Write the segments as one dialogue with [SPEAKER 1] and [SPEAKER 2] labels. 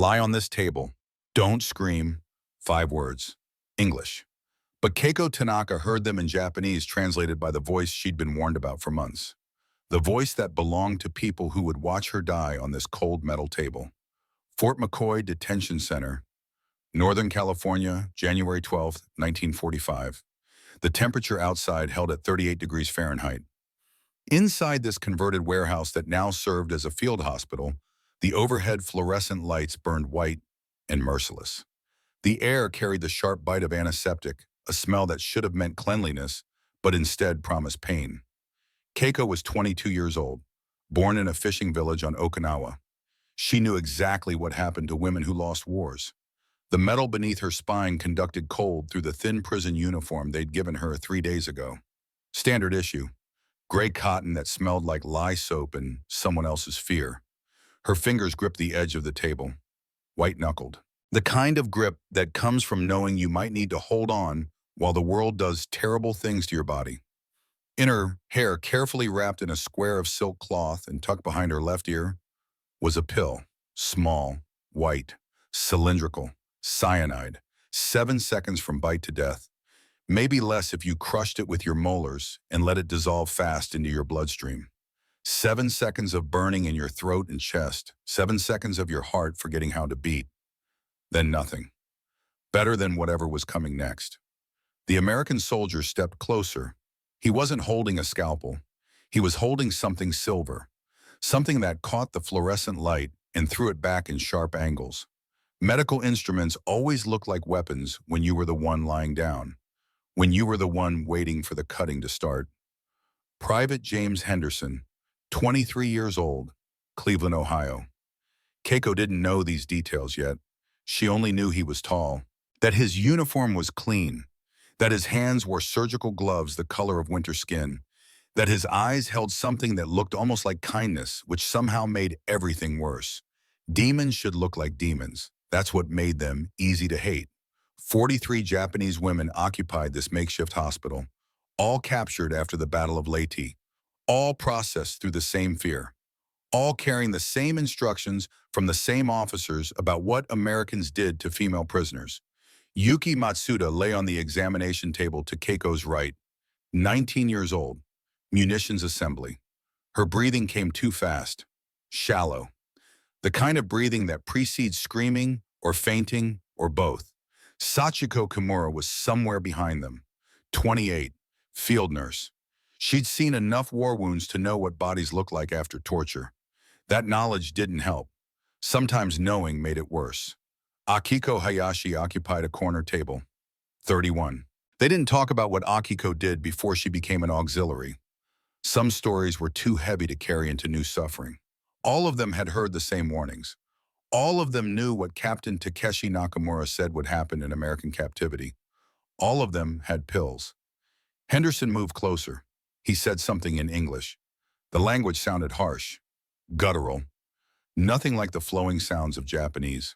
[SPEAKER 1] Lie on this table. Don't scream. 5 words. English. But Keiko Tanaka heard them in Japanese, translated by the voice she'd been warned about for months. The voice that belonged to people who would watch her die on this cold metal table. Fort McCoy Detention Center, Northern California, January 12, 1945. The temperature outside held at 38 degrees Fahrenheit. Inside this converted warehouse that now served as a field hospital, the overhead fluorescent lights burned white and merciless. The air carried the sharp bite of antiseptic, a smell that should have meant cleanliness, but instead promised pain. Keiko was 22 years old, born in a fishing village on Okinawa. She knew exactly what happened to women who lost wars. The metal beneath her spine conducted cold through the thin prison uniform they'd given her 3 days ago. Standard issue. Gray cotton that smelled like lye soap and someone else's fear. Her fingers gripped the edge of the table, white-knuckled. The kind of grip that comes from knowing you might need to hold on while the world does terrible things to your body. In her hair, carefully wrapped in a square of silk cloth and tucked behind her left ear, was a pill. Small, white, cylindrical, cyanide. 7 seconds from bite to death. Maybe less if you crushed it with your molars and let it dissolve fast into your bloodstream. 7 seconds of burning in your throat and chest. 7 seconds of your heart forgetting how to beat. Then nothing. Better than whatever was coming next. The American soldier stepped closer. He wasn't holding a scalpel. He was holding something silver. Something that caught the fluorescent light and threw it back in sharp angles. Medical instruments always looked like weapons when you were the one lying down. When you were the one waiting for the cutting to start. Private James Henderson, 23 years old, Cleveland, Ohio. Keiko didn't know these details yet. She only knew he was tall, that his uniform was clean, that his hands wore surgical gloves the color of winter skin, that his eyes held something that looked almost like kindness, which somehow made everything worse. Demons should look like demons. That's what made them easy to hate. 43 Japanese women occupied this makeshift hospital, all captured after the Battle of Leyte, all processed through the same fear, all carrying the same instructions from the same officers about what Americans did to female prisoners. Yuki Matsuda lay on the examination table to Keiko's right, 19 years old, munitions assembly. Her breathing came too fast, shallow. The kind of breathing that precedes screaming or fainting or both. Sachiko Kimura was somewhere behind them, 28, field nurse. She'd seen enough war wounds to know what bodies look like after torture. That knowledge didn't help. Sometimes knowing made it worse. Akiko Hayashi occupied a corner table, 31. They didn't talk about what Akiko did before she became an auxiliary. Some stories were too heavy to carry into new suffering. All of them had heard the same warnings. All of them knew what Captain Takeshi Nakamura said would happen in American captivity. All of them had pills. Henderson moved closer. He said something in English. The language sounded harsh, guttural, nothing like the flowing sounds of Japanese.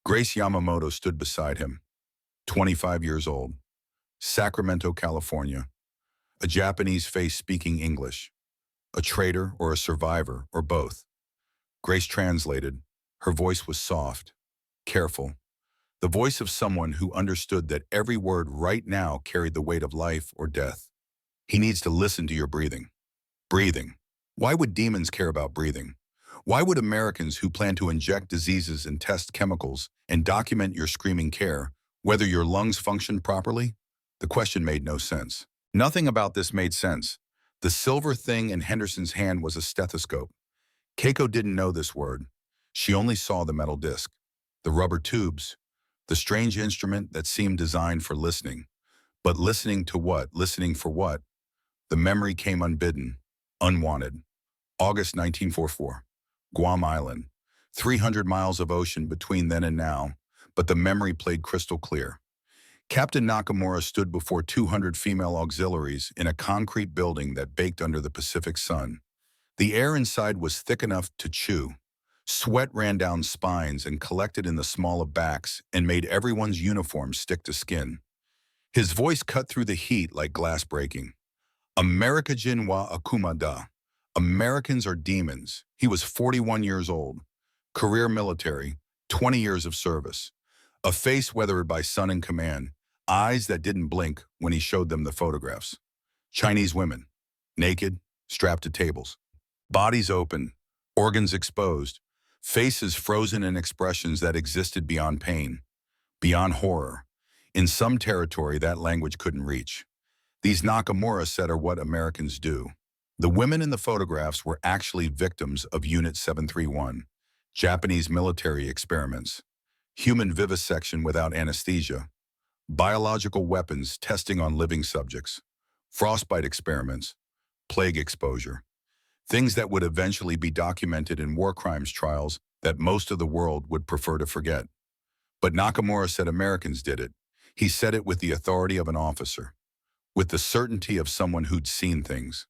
[SPEAKER 1] Grace Yamamoto stood beside him, 25 years old, Sacramento, California, a Japanese face speaking English, a traitor or a survivor or both. Grace translated. Her voice was soft, careful, the voice of someone who understood that every word right now carried the weight of life or death. He needs to listen to your breathing. Breathing. Why would demons care about breathing? Why would Americans who plan to inject diseases and test chemicals and document your screaming care, whether your lungs functioned properly? The question made no sense. Nothing about this made sense. The silver thing in Henderson's hand was a stethoscope. Keiko didn't know this word. She only saw the metal disc, the rubber tubes, the strange instrument that seemed designed for listening. But listening to what? Listening for what? The memory came unbidden, unwanted. August 1944, Guam Island. 300 miles of ocean between then and now, but the memory played crystal clear. Captain Nakamura stood before 200 female auxiliaries in a concrete building that baked under the Pacific sun. The air inside was thick enough to chew. Sweat ran down spines and collected in the small of backs and made everyone's uniform stick to skin. His voice cut through the heat like glass breaking. America Jin wa Akuma da. Americans are demons. He was 41 years old. Career military, 20 years of service. A face weathered by sun and command, eyes that didn't blink when he showed them the photographs. Chinese women, naked, strapped to tables. Bodies open, organs exposed, faces frozen in expressions that existed beyond pain, beyond horror. In some territory that language couldn't reach. These Nakamura said are what Americans do. The women in the photographs were actually victims of Unit 731, Japanese military experiments, human vivisection without anesthesia, biological weapons testing on living subjects, frostbite experiments, plague exposure, things that would eventually be documented in war crimes trials that most of the world would prefer to forget. But Nakamura said Americans did it. He said it with the authority of an officer, with the certainty of someone who'd seen things,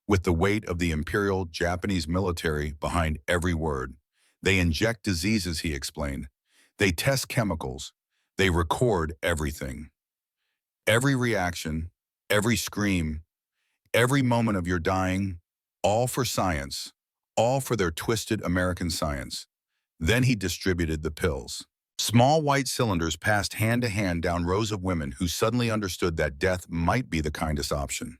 [SPEAKER 1] with the weight of the imperial Japanese military behind every word. They inject diseases, he explained. They test chemicals. They record everything. Every reaction, every scream, every moment of your dying, all for science, all for their twisted American science. Then he distributed the pills. Small white cylinders passed hand to hand down rows of women who suddenly understood that death might be the kindest option.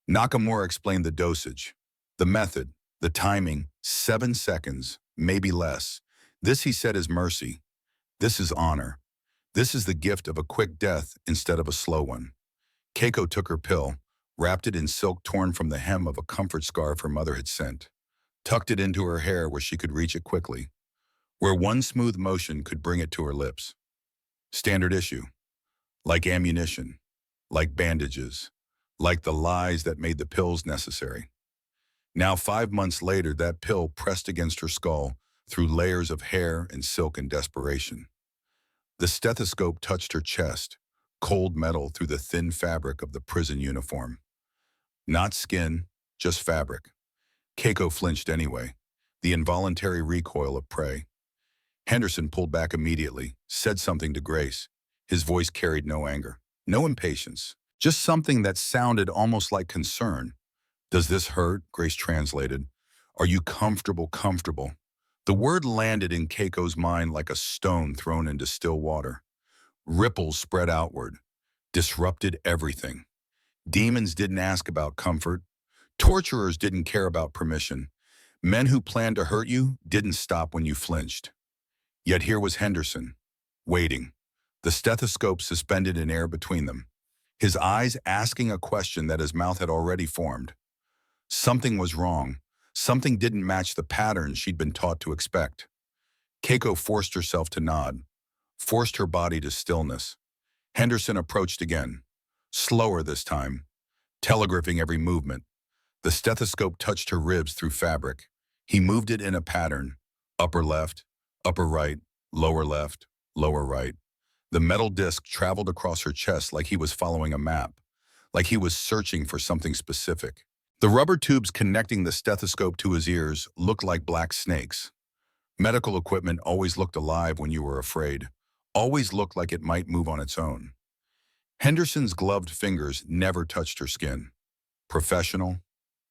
[SPEAKER 1] Nakamura explained the dosage, the method, the timing, 7 seconds, maybe less. This, he said, is mercy. This is honor. This is the gift of a quick death instead of a slow one. Keiko took her pill, wrapped it in silk torn from the hem of a comfort scarf her mother had sent, tucked it into her hair where she could reach it quickly, where one smooth motion could bring it to her lips. Standard issue. Like ammunition, like bandages, like the lies that made the pills necessary. Now 5 months later, that pill pressed against her skull through layers of hair and silk in desperation. The stethoscope touched her chest, cold metal through the thin fabric of the prison uniform. Not skin, just fabric. Keiko flinched anyway, the involuntary recoil of prey. Henderson pulled back immediately, said something to Grace. His voice carried no anger, no impatience, just something that sounded almost like concern. "Does this hurt?" Grace translated. "Are you comfortable?" The word landed in Keiko's mind like a stone thrown into still water. Ripples spread outward, disrupted everything. Demons didn't ask about comfort. Torturers didn't care about permission. Men who planned to hurt you didn't stop when you flinched. Yet here was Henderson, waiting, the stethoscope suspended in air between them, his eyes asking a question that his mouth had already formed. Something was wrong. Something didn't match the pattern she'd been taught to expect. Keiko forced herself to nod, forced her body to stillness. Henderson approached again, slower this time, telegraphing every movement. The stethoscope touched her ribs through fabric. He moved it in a pattern, upper left, upper right, lower left, lower right. The metal disc traveled across her chest like he was following a map, like he was searching for something specific. The rubber tubes connecting the stethoscope to his ears looked like black snakes. Medical equipment always looked alive when you were afraid, always looked like it might move on its own. Henderson's gloved fingers never touched her skin. Professional,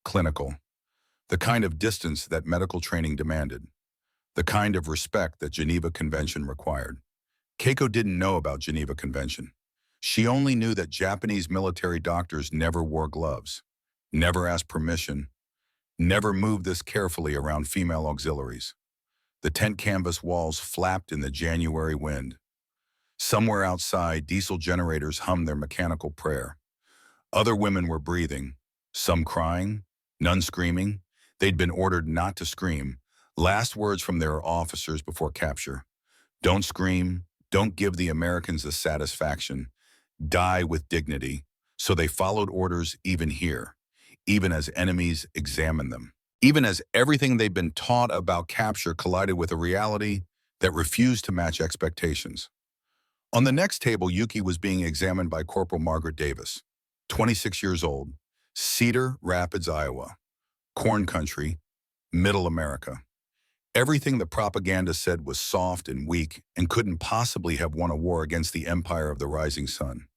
[SPEAKER 1] clinical, the kind of distance that medical training demanded, the kind of respect that Geneva Convention required. Keiko didn't know about Geneva Convention. She only knew that Japanese military doctors never wore gloves, never asked permission, never moved this carefully around female auxiliaries. The tent canvas walls flapped in the January wind. Somewhere outside, diesel generators hummed their mechanical prayer. Other women were breathing, some crying, none screaming. They'd been ordered not to scream. Last words from their officers before capture. Don't scream, don't give the Americans the satisfaction. Die with dignity. So they followed orders even here, even as enemies examined them. Even as everything they'd been taught about capture collided with a reality that refused to match expectations. On the next table, Yuki was being examined by Corporal Margaret Davis, 26 years old, Cedar Rapids, Iowa, corn country, middle America. Everything the propaganda said was soft and weak and couldn't possibly have won a war against the empire of the rising sun.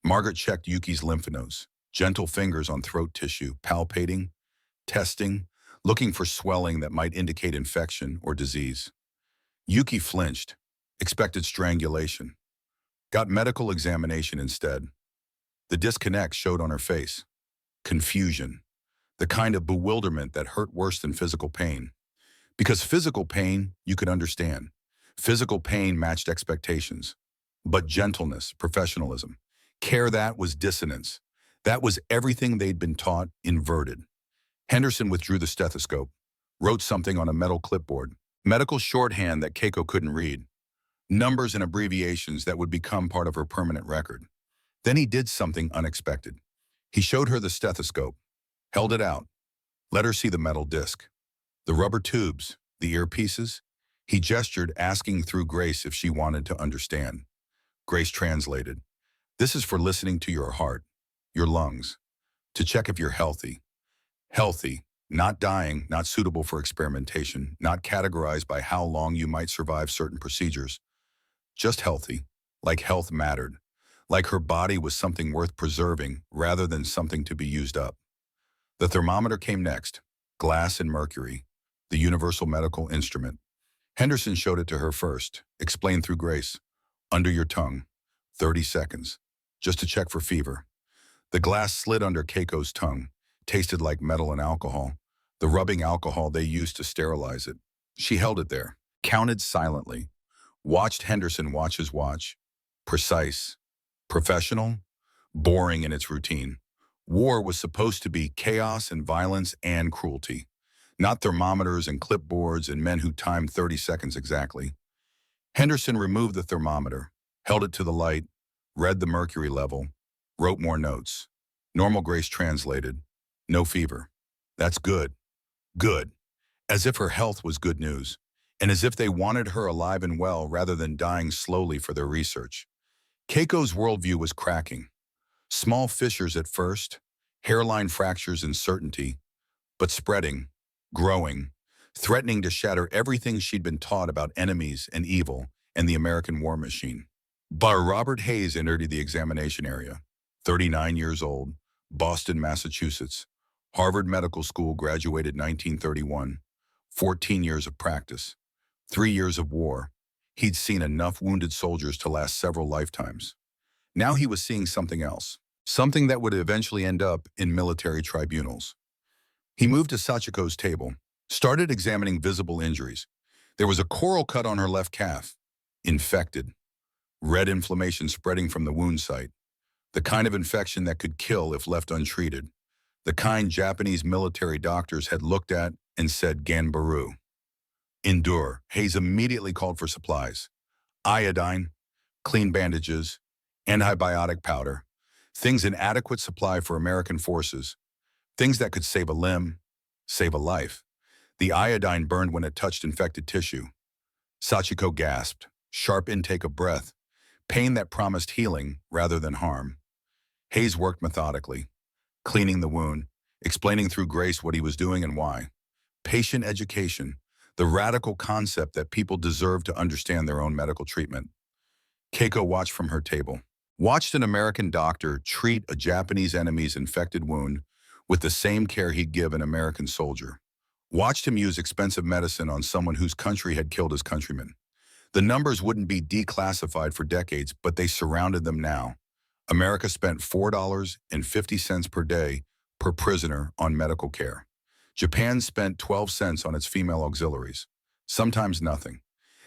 [SPEAKER 1] Margaret checked Yuki's lymph nodes, gentle fingers on throat tissue, palpating, testing, looking for swelling that might indicate infection or disease. Yuki flinched, expected strangulation, got medical examination instead. The disconnect showed on her face. Confusion, the kind of bewilderment that hurt worse than physical pain. Because physical pain, you could understand. Physical pain matched expectations. But gentleness, professionalism, care, that was dissonance. That was everything they'd been taught, inverted. Henderson withdrew the stethoscope, wrote something on a metal clipboard, medical shorthand that Keiko couldn't read, numbers and abbreviations that would become part of her permanent record. Then he did something unexpected. He showed her the stethoscope, held it out, let her see the metal disc, the rubber tubes, the earpieces. He gestured, asking through Grace if she wanted to understand. Grace translated. This is for listening to your heart, your lungs, to check if you're healthy. Healthy, not dying, not suitable for experimentation, not categorized by how long you might survive certain procedures. Just healthy, like health mattered, like her body was something worth preserving rather than something to be used up. The thermometer came next, glass and mercury, the universal medical instrument. Henderson showed it to her first, explained through Grace. Under your tongue, 30 seconds, just to check for fever. The glass slid under Keiko's tongue, tasted like metal and alcohol, the rubbing alcohol they used to sterilize it. She held it there, counted silently, watched Henderson watch his watch. Precise, professional, boring in its routine. War was supposed to be chaos and violence and cruelty, not thermometers and clipboards and men who timed 30 seconds exactly. Henderson removed the thermometer, held it to the light, read the mercury level, wrote more notes. Normal. Grace translated. No fever. That's good. Good. As if her health was good news, and as if they wanted her alive and well rather than dying slowly for their research. Keiko's worldview was cracking. Small fissures at first, hairline fractures and certainty, but spreading, growing, threatening to shatter everything she'd been taught about enemies and evil and the American war machine. Bar Robert Hayes entered the examination area, 39 years old, Boston, Massachusetts, Harvard Medical School, graduated 1931, 14 years of practice, 3 years of war. He'd seen enough wounded soldiers to last several lifetimes. Now he was seeing something else, something that would eventually end up in military tribunals. He moved to Sachiko's table, started examining visible injuries. There was a coral cut on her left calf, infected, red inflammation spreading from the wound site, the kind of infection that could kill if left untreated, the kind Japanese military doctors had looked at and said ganbaru. Endure. Hayes immediately called for supplies. Iodine, clean bandages, antibiotic powder, things in adequate supply for American forces, things that could save a limb, save a life. The iodine burned when it touched infected tissue. Sachiko gasped, sharp intake of breath, pain that promised healing rather than harm. Hayes worked methodically, cleaning the wound, explaining through Grace what he was doing and why. Patient education, the radical concept that people deserve to understand their own medical treatment. Keiko watched from her table, watched an American doctor treat a Japanese enemy's infected wound with the same care he'd give an American soldier. Watched him use expensive medicine on someone whose country had killed his countrymen. The numbers wouldn't be declassified for decades, but they surrounded them now. America spent $4.50 per day per prisoner on medical care. Japan spent 12 cents on its female auxiliaries, sometimes nothing.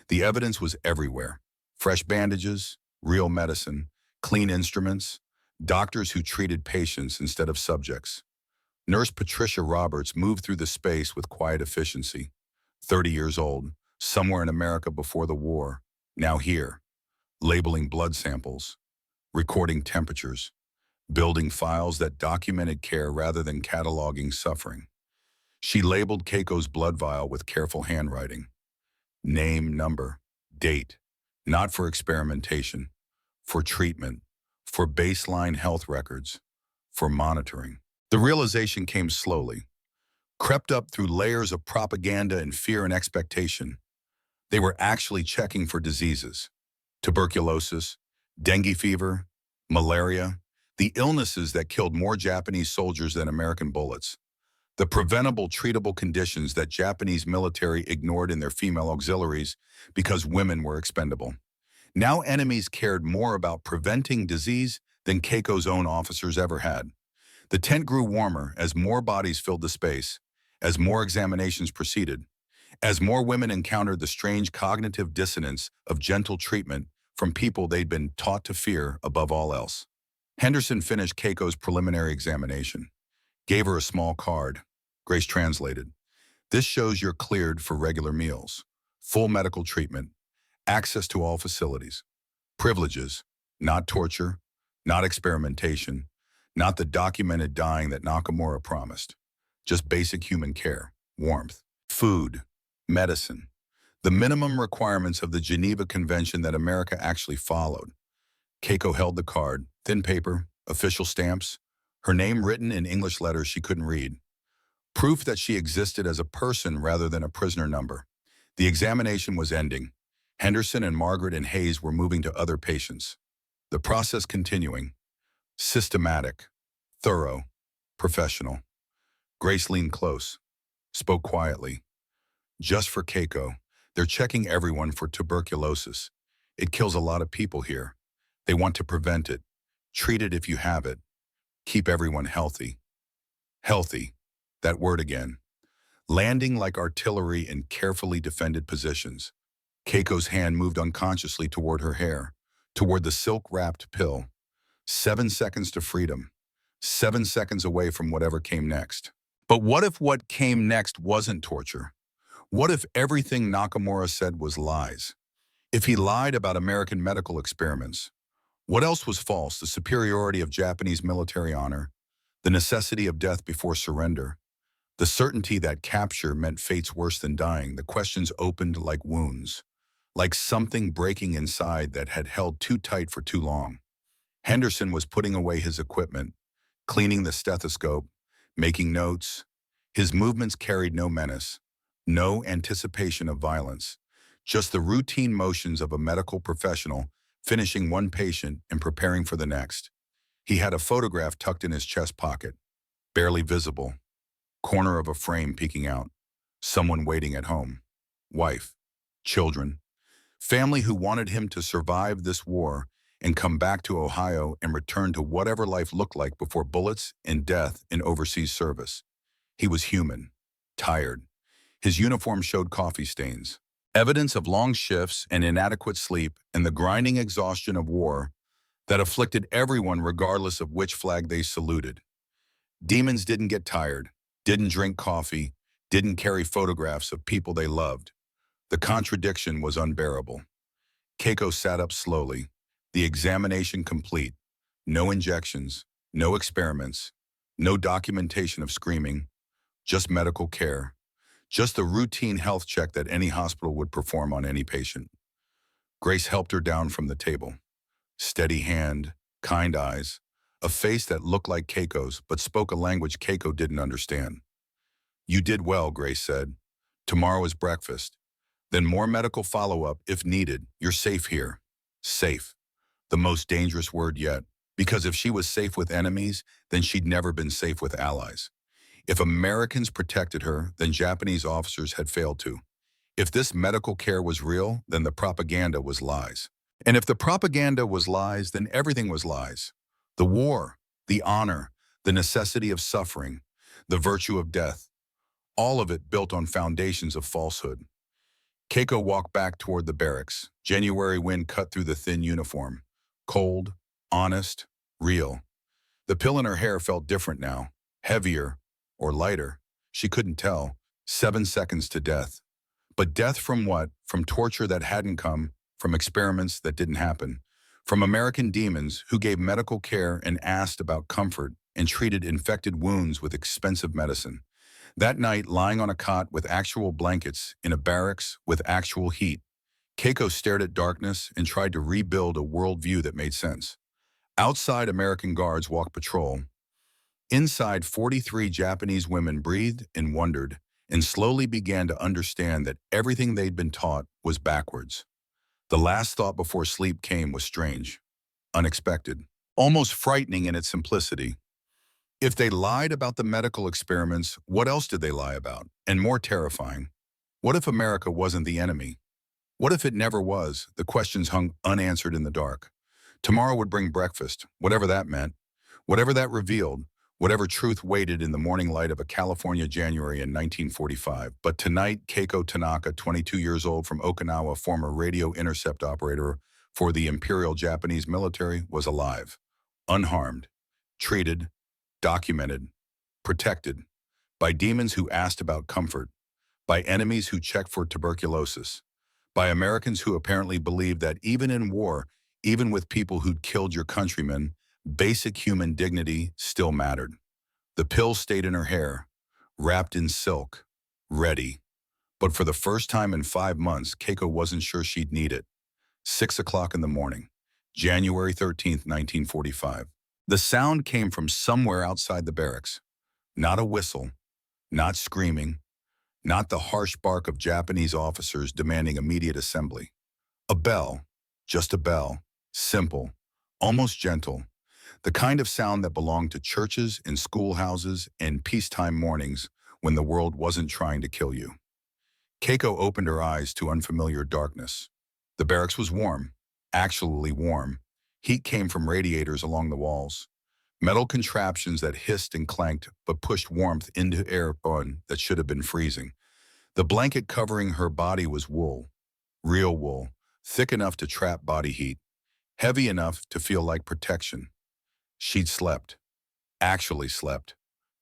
[SPEAKER 1] The evidence was everywhere. Fresh bandages, real medicine, clean instruments, doctors who treated patients instead of subjects. Nurse Patricia Roberts moved through the space with quiet efficiency. 30 years old, somewhere in America before the war, now here, labeling blood samples, recording temperatures, building files that documented care rather than cataloging suffering. She labeled Keiko's blood vial with careful handwriting. Name, number, date, not for experimentation, for treatment, for baseline health records, for monitoring. The realization came slowly, crept up through layers of propaganda and fear and expectation. They were actually checking for diseases, tuberculosis, dengue fever, malaria, the illnesses that killed more Japanese soldiers than American bullets. The preventable, treatable conditions that Japanese military ignored in their female auxiliaries because women were expendable. Now enemies cared more about preventing disease than Keiko's own officers ever had. The tent grew warmer as more bodies filled the space, as more examinations proceeded, as more women encountered the strange cognitive dissonance of gentle treatment from people they'd been taught to fear above all else. Henderson finished Keiko's preliminary examination, gave her a small card. Grace translated, "This shows you're cleared for regular meals, full medical treatment, access to all facilities, privileges, not torture, not experimentation, not the documented dying that Nakamura promised, just basic human care, warmth, food, medicine, the minimum requirements of the Geneva Convention that America actually followed." Keiko held the card, thin paper, official stamps, her name written in English letters she couldn't read. Proof that she existed as a person rather than a prisoner number. The examination was ending. Henderson and Margaret and Hayes were moving to other patients. The process continuing. Systematic, thorough, professional. Grace leaned close, spoke quietly. "Just for Keiko, they're checking everyone for tuberculosis. It kills a lot of people here. They want to prevent it. Treat it if you have it. Keep everyone healthy." Healthy, that word again. Landing like artillery in carefully defended positions. Keiko's hand moved unconsciously toward her hair, toward the silk-wrapped pill. 7 seconds to freedom. 7 seconds away from whatever came next. But what if what came next wasn't torture? What if everything Nakamura said was lies? If he lied about American medical experiments? What else was false? The superiority of Japanese military honor, the necessity of death before surrender, the certainty that capture meant fates worse than dying. The questions opened like wounds, like something breaking inside that had held too tight for too long. Henderson was putting away his equipment, cleaning the stethoscope, making notes. His movements carried no menace, no anticipation of violence, just the routine motions of a medical professional finishing one patient and preparing for the next. He had a photograph tucked in his chest pocket, barely visible, corner of a frame peeking out. Someone waiting at home. Wife, children, family who wanted him to survive this war and come back to Ohio and return to whatever life looked like before bullets and death in overseas service. He was human, tired. His uniform showed coffee stains, evidence of long shifts and inadequate sleep and the grinding exhaustion of war that afflicted everyone regardless of which flag they saluted. Demons didn't get tired, didn't drink coffee, didn't carry photographs of people they loved. The contradiction was unbearable. Keiko sat up slowly, the examination complete. No injections, no experiments, no documentation of screaming, just medical care, just the routine health check that any hospital would perform on any patient. Grace helped her down from the table. Steady hand, kind eyes, a face that looked like Keiko's but spoke a language Keiko didn't understand. "You did well," Grace said. "Tomorrow is breakfast. Then more medical follow-up if needed. You're safe here." Safe. The most dangerous word yet. Because if she was safe with enemies, then she'd never been safe with allies. If Americans protected her, then Japanese officers had failed to. If this medical care was real, then the propaganda was lies. And if the propaganda was lies, then everything was lies. The war, the honor, the necessity of suffering, the virtue of death, all of it built on foundations of falsehood. Keiko walked back toward the barracks. January wind cut through the thin uniform. Cold, honest, real. The pill in her hair felt different now, heavier or lighter. She couldn't tell. 7 seconds to death. But death from what? From torture that hadn't come, from experiments that didn't happen, from American demons who gave medical care and asked about comfort and treated infected wounds with expensive medicine. That night, lying on a cot with actual blankets in a barracks with actual heat, Keiko stared at darkness and tried to rebuild a worldview that made sense. Outside, American guards walked patrol. Inside, 43 Japanese women breathed and wondered and slowly began to understand that everything they'd been taught was backwards. The last thought before sleep came was strange, unexpected, almost frightening in its simplicity. If they lied about the medical experiments, what else did they lie about? And more terrifying, what if America wasn't the enemy? What if it never was? The questions hung unanswered in the dark. Tomorrow would bring breakfast, whatever that meant, whatever that revealed, whatever truth waited in the morning light of a California January in 1945. But tonight, Keiko Tanaka, 22 years old from Okinawa, former radio intercept operator for the Imperial Japanese military, was alive, unharmed, treated, documented, protected, by demons who asked about comfort, by enemies who checked for tuberculosis, by Americans who apparently believed that even in war, even with people who'd killed your countrymen, basic human dignity still mattered. The pill stayed in her hair, wrapped in silk, ready. But for the first time in 5 months, Keiko wasn't sure she'd need it. 6 o'clock in the morning, January 13th, 1945. The sound came from somewhere outside the barracks. Not a whistle, not screaming, not the harsh bark of Japanese officers demanding immediate assembly. A bell, just a bell, simple, almost gentle, the kind of sound that belonged to churches and schoolhouses and peacetime mornings when the world wasn't trying to kill you. Keiko opened her eyes to unfamiliar darkness. The barracks was warm, actually warm. Heat came from radiators along the walls, metal contraptions that hissed and clanked but pushed warmth into air that should have been freezing. The blanket covering her body was wool, real wool, thick enough to trap body heat, heavy enough to feel like protection. She'd slept, actually slept,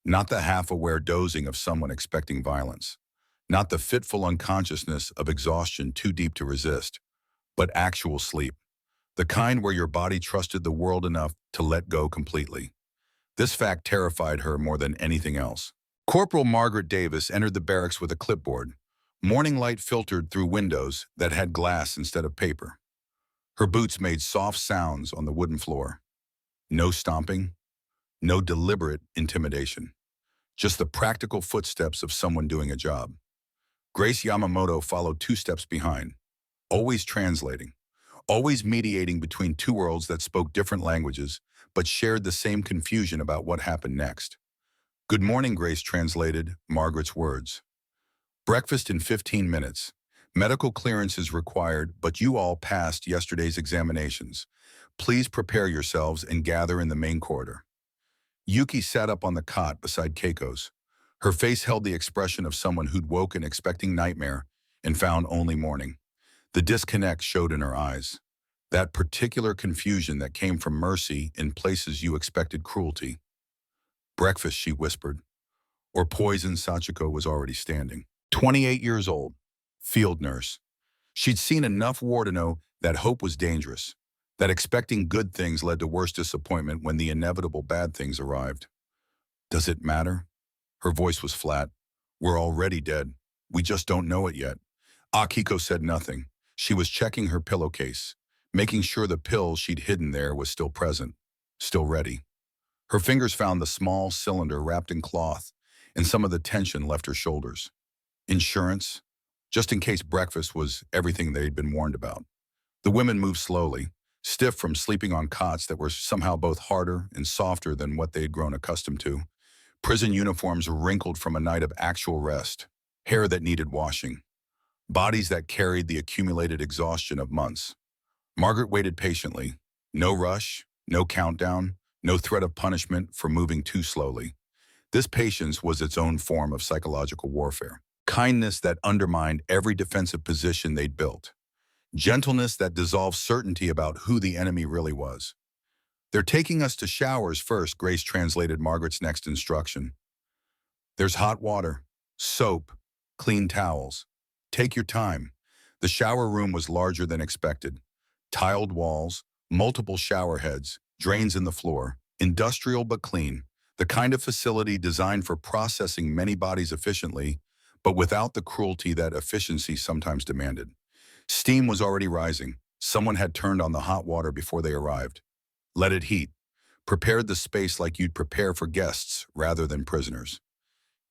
[SPEAKER 1] not the half-aware dozing of someone expecting violence, not the fitful unconsciousness of exhaustion too deep to resist, but actual sleep, the kind where your body trusted the world enough to let go completely. This fact terrified her more than anything else. Corporal Margaret Davis entered the barracks with a clipboard. Morning light filtered through windows that had glass instead of paper. Her boots made soft sounds on the wooden floor. No stomping, no deliberate intimidation. Just the practical footsteps of someone doing a job. Grace Yamamoto followed 2 steps behind, always translating, always mediating between two worlds that spoke different languages, but shared the same confusion about what happened next. "Good morning," Grace translated Margaret's words. "Breakfast in 15 minutes. Medical clearance is required, but you all passed yesterday's examinations. Please prepare yourselves and gather in the main corridor." Yuki sat up on the cot beside Keiko's. Her face held the expression of someone who'd woken expecting nightmare and found only morning. The disconnect showed in her eyes. That particular confusion that came from mercy in places you expected cruelty. "Breakfast," she whispered. "Or poison." Sachiko was already standing. 28 years old, field nurse. She'd seen enough war to know that hope was dangerous, that expecting good things led to worse disappointment when the inevitable bad things arrived. "Does it matter?" Her voice was flat. "We're already dead. We just don't know it yet." Akiko said nothing. She was checking her pillowcase, making sure the pill she'd hidden there was still present, still ready. Her fingers found the small cylinder wrapped in cloth, and some of the tension left her shoulders. Insurance, just in case breakfast was everything they'd been warned about. The women moved slowly, stiff from sleeping on cots that were somehow both harder and softer than what they'd grown accustomed to. Prison uniforms wrinkled from a night of actual rest, hair that needed washing, bodies that carried the accumulated exhaustion of months. Margaret waited patiently. No rush, no countdown, no threat of punishment for moving too slowly. This patience was its own form of psychological warfare. Kindness that undermined every defensive position they'd built. Gentleness that dissolved certainty about who the enemy really was. "They're taking us to showers first," Grace translated Margaret's next instruction. "There's hot water, soap, clean towels. Take your time." The shower room was larger than expected. Tiled walls, multiple shower heads, drains in the floor, industrial but clean. The kind of facility designed for processing many bodies efficiently, but without the cruelty that efficiency sometimes demanded. Steam was already rising. Someone had turned on the hot water before they arrived. Let it heat. Prepared the space like you'd prepare for guests rather than prisoners.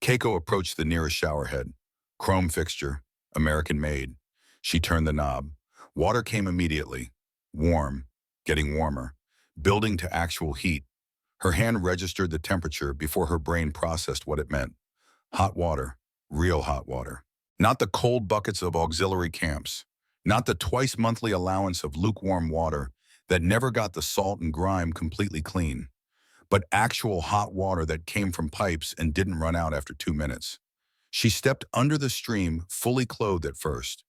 [SPEAKER 1] Keiko approached the nearest shower head. Chrome fixture, American made. She turned the knob. Water came immediately. Warm, getting warmer, building to actual heat. Her hand registered the temperature before her brain processed what it meant. Hot water, real hot water. Not the cold buckets of auxiliary camps. Not the twice-monthly allowance of lukewarm water that never got the salt and grime completely clean, but actual hot water that came from pipes and didn't run out after 2 minutes. She stepped under the stream, fully clothed at first.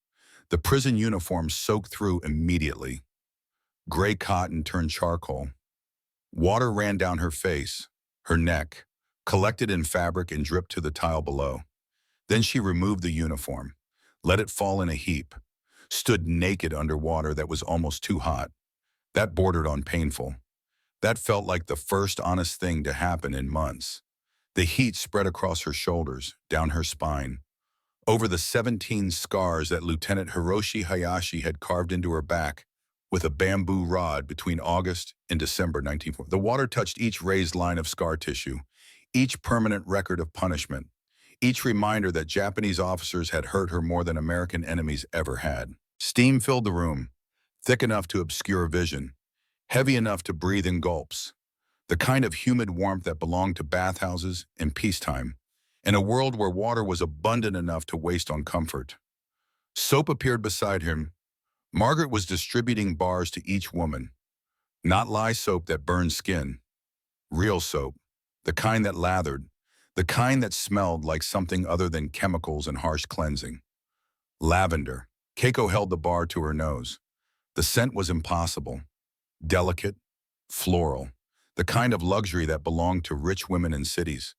[SPEAKER 1] The prison uniform soaked through immediately. Gray cotton turned charcoal. Water ran down her face, her neck, collected in fabric and dripped to the tile below. Then she removed the uniform, let it fall in a heap, stood naked under water that was almost too hot. That bordered on painful. That felt like the first honest thing to happen in months. The heat spread across her shoulders, down her spine, over the 17 scars that Lieutenant Hiroshi Hayashi had carved into her back with a bamboo rod between August and December 1940. The water touched each raised line of scar tissue, each permanent record of punishment, each reminder that Japanese officers had hurt her more than American enemies ever had. Steam filled the room, thick enough to obscure vision, heavy enough to breathe in gulps, the kind of humid warmth that belonged to bathhouses in peacetime, in a world where water was abundant enough to waste on comfort. Soap appeared beside him. Margaret was distributing bars to each woman. Not lye soap that burned skin. Real soap, the kind that lathered, the kind that smelled like something other than chemicals and harsh cleansing. Lavender. Keiko held the bar to her nose. The scent was impossible. Delicate, floral, the kind of luxury that belonged to rich women in cities.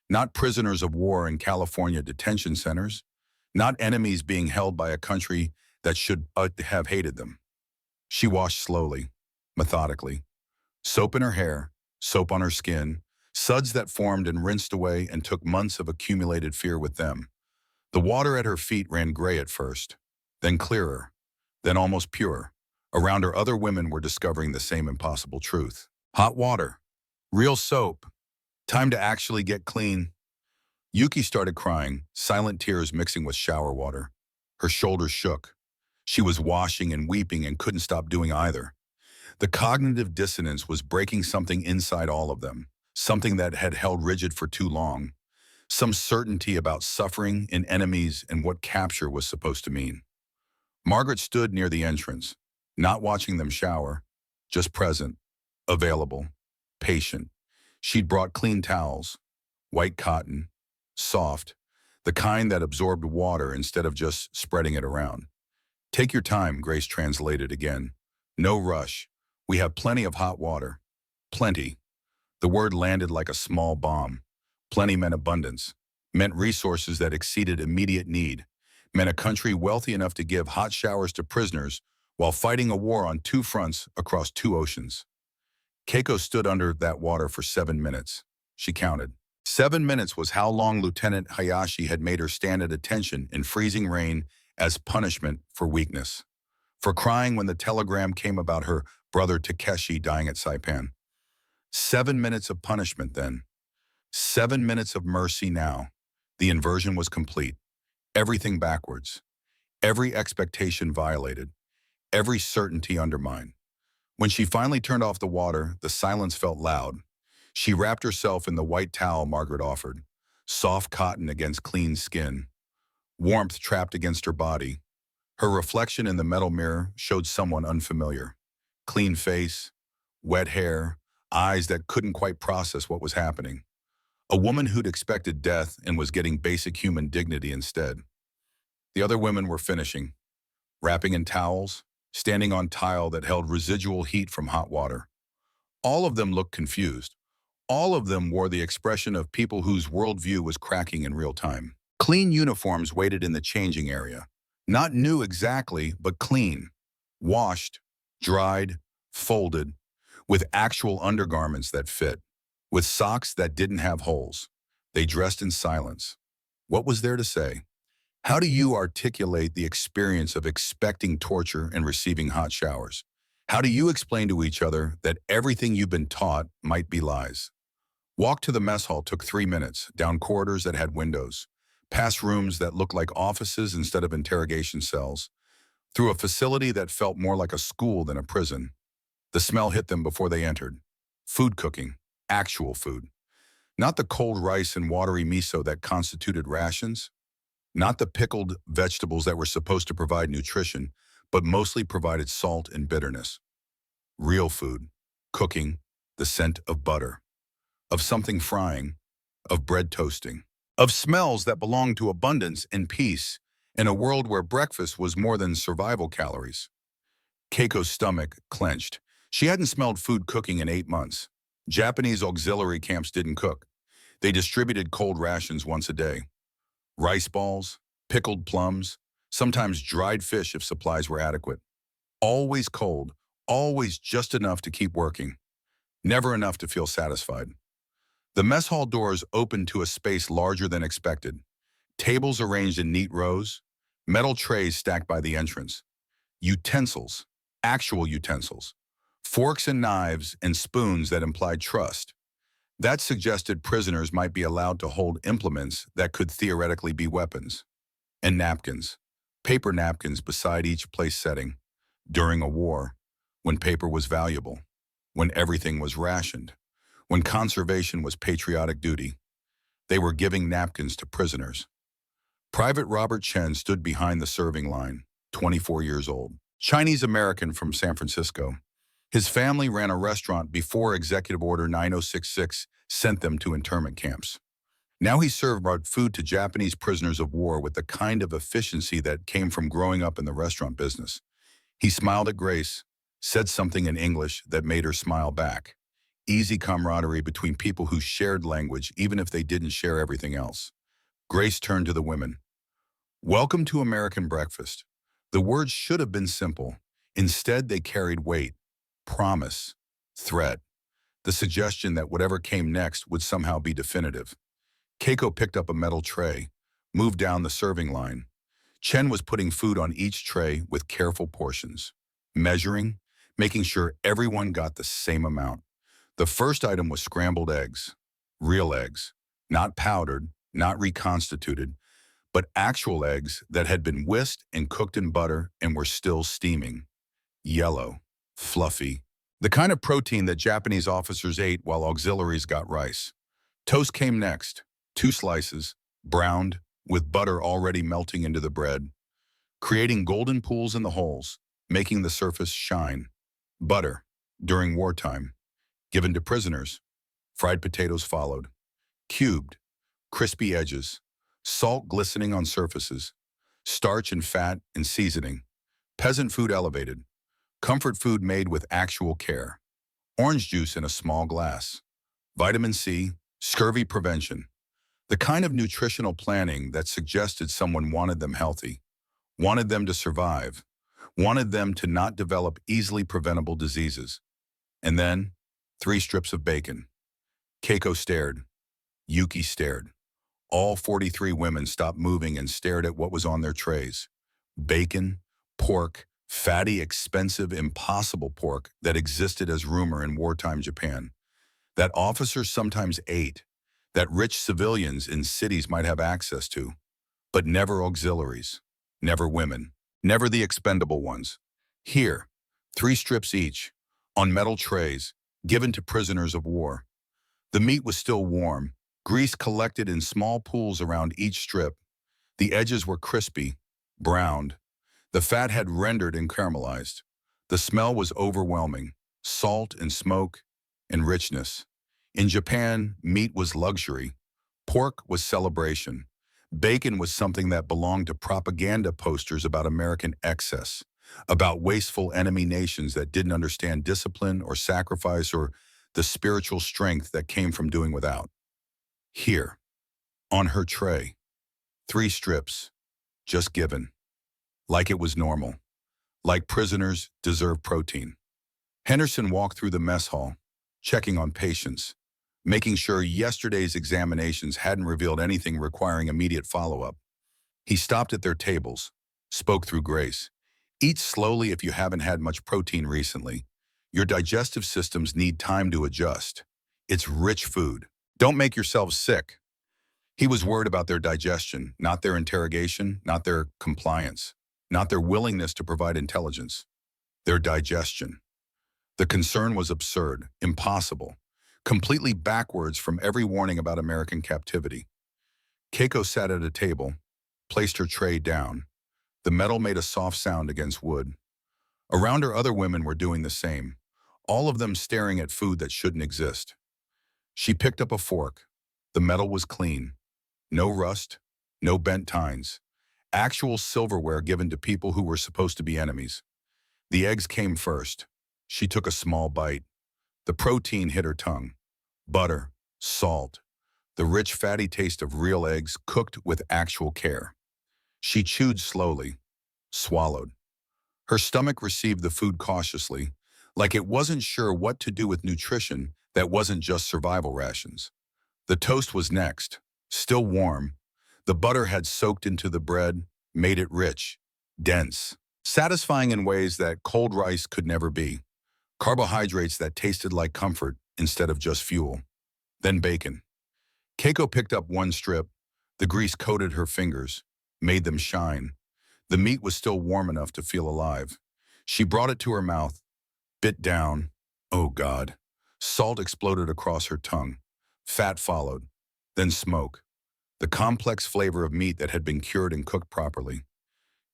[SPEAKER 1] Not prisoners of war in California detention centers, not enemies being held by a country that should have hated them. She washed slowly, methodically. Soap in her hair, soap on her skin, suds that formed and rinsed away and took months of accumulated fear with them. The water at her feet ran gray at first, then clearer, then almost pure. Around her, other women were discovering the same impossible truth. Hot water, real soap, time to actually get clean. Yuki started crying, silent tears mixing with shower water. Her shoulders shook. She was washing and weeping and couldn't stop doing either. The cognitive dissonance was breaking something inside all of them, something that had held rigid for too long, some certainty about suffering and enemies and what capture was supposed to mean. Margaret stood near the entrance, not watching them shower, just present, available, patient. She'd brought clean towels, white cotton, soft, the kind that absorbed water instead of just spreading it around. Take your time, Grace translated again. No rush. We have plenty of hot water. Plenty. The word landed like a small bomb. Plenty meant abundance, meant resources that exceeded immediate need, meant a country wealthy enough to give hot showers to prisoners while fighting a war on two fronts across two oceans. Keiko stood under that water for 7 minutes. She counted. 7 minutes was how long Lieutenant Hayashi had made her stand at attention in freezing rain as punishment for weakness, for crying when the telegram came about her brother Takeshi dying at Saipan. 7 minutes of punishment then. 7 minutes of mercy now. The inversion was complete. Everything backwards. Every expectation violated. Every certainty undermined. When she finally turned off the water, the silence felt loud. She wrapped herself in the white towel Margaret offered, soft cotton against clean skin, warmth trapped against her body. Her reflection in the metal mirror showed someone unfamiliar. Clean face, wet hair, eyes that couldn't quite process what was happening. A woman who'd expected death and was getting basic human dignity instead. The other women were finishing, wrapping in towels, standing on tile that held residual heat from hot water. All of them looked confused. All of them wore the expression of people whose worldview was cracking in real time. Clean uniforms waited in the changing area. Not new exactly, but clean. Washed, dried, folded, with actual undergarments that fit, with socks that didn't have holes. They dressed in silence. What was there to say? How do you articulate the experience of expecting torture and receiving hot showers? How do you explain to each other that everything you've been taught might be lies? Walk to the mess hall took 3 minutes, down corridors that had windows, past rooms that looked like offices instead of interrogation cells, through a facility that felt more like a school than a prison. The smell hit them before they entered. Food cooking. Actual food. Not the cold rice and watery miso that constituted rations, not the pickled vegetables that were supposed to provide nutrition, but mostly provided salt and bitterness. Real food, cooking, the scent of butter, of something frying, of bread toasting, of smells that belonged to abundance and peace in a world where breakfast was more than survival calories. Keiko's stomach clenched. She hadn't smelled food cooking in 8 months. Japanese auxiliary camps didn't cook. They distributed cold rations once a day. Rice balls, pickled plums, sometimes dried fish if supplies were adequate. Always cold, always just enough to keep working, never enough to feel satisfied. The mess hall doors opened to a space larger than expected. Tables arranged in neat rows, metal trays stacked by the entrance. Utensils, actual utensils, forks and knives and spoons that implied trust. That suggested prisoners might be allowed to hold implements that could theoretically be weapons. And napkins, paper napkins beside each place setting, during a war, when paper was valuable, when everything was rationed, when conservation was patriotic duty. They were giving napkins to prisoners. Private Robert Chen stood behind the serving line, 24 years old. Chinese-American from San Francisco. His family ran a restaurant before Executive Order 9066 sent them to internment camps. Now he served food to Japanese prisoners of war with the kind of efficiency that came from growing up in the restaurant business. He smiled at Grace, said something in English that made her smile back. Easy camaraderie between people who shared language even if they didn't share everything else. Grace turned to the women. Welcome to American breakfast. The words should have been simple. Instead, they carried weight, promise, threat, the suggestion that whatever came next would somehow be definitive. Keiko picked up a metal tray, moved down the serving line. Chen was putting food on each tray with careful portions, measuring, making sure everyone got the same amount. The first item was scrambled eggs, real eggs, not powdered, not reconstituted, but actual eggs that had been whisked and cooked in butter and were still steaming. Yellow, fluffy, the kind of protein that Japanese officers ate while auxiliaries got rice. Toast came next, 2 slices, browned, with butter already melting into the bread, creating golden pools in the holes, making the surface shine. Butter, during wartime, given to prisoners. Fried potatoes followed. Cubed, crispy edges, salt glistening on surfaces, starch and fat and seasoning. Peasant food elevated. Comfort food made with actual care. Orange juice in a small glass. Vitamin C, scurvy prevention. The kind of nutritional planning that suggested someone wanted them healthy, wanted them to survive, wanted them to not develop easily preventable diseases. And then, 3 strips of bacon. Keiko stared. Yuki stared. All 43 women stopped moving and stared at what was on their trays. Bacon, pork, fatty, expensive, impossible pork that existed as rumor in wartime Japan. That officers sometimes ate, that rich civilians in cities might have access to, but never auxiliaries, never women, never the expendable ones. Here, 3 strips each, on metal trays, given to prisoners of war. The meat was still warm, grease collected in small pools around each strip. The edges were crispy, browned. The fat had rendered and caramelized. The smell was overwhelming, salt and smoke and richness. In Japan, meat was luxury. Pork was celebration. Bacon was something that belonged to propaganda posters about American excess, about wasteful enemy nations that didn't understand discipline or sacrifice or the spiritual strength that came from doing without. Here, on her tray, 3 strips, just given, like it was normal, like prisoners deserve protein. Henderson walked through the mess hall, checking on patients, making sure yesterday's examinations hadn't revealed anything requiring immediate follow-up. He stopped at their tables, spoke through Grace. Eat slowly if you haven't had much protein recently. Your digestive systems need time to adjust. It's rich food. Don't make yourselves sick. He was worried about their digestion, not their interrogation, not their compliance, not their willingness to provide intelligence. Their digestion. The concern was absurd, impossible. completely backwards from every warning about American captivity. Keiko sat at a table, placed her tray down. The metal made a soft sound against wood. Around her, other women were doing the same, all of them staring at food that shouldn't exist. She picked up a fork. The metal was clean. No rust, no bent tines. Actual silverware given to people who were supposed to be enemies. The eggs came first. She took a small bite. The protein hit her tongue. Butter, salt, the rich fatty taste of real eggs cooked with actual care. She chewed slowly, swallowed. Her stomach received the food cautiously, like it wasn't sure what to do with nutrition that wasn't just survival rations. The toast was next, still warm. The butter had soaked into the bread, made it rich, dense, satisfying in ways that cold rice could never be. Carbohydrates that tasted like comfort instead of just fuel. Then bacon. Keiko picked up one strip. The grease coated her fingers, made them shine. The meat was still warm enough to feel alive. She brought it to her mouth, bit down. Oh God. Salt exploded across her tongue. Fat followed, then smoke. The complex flavor of meat that had been cured and cooked properly.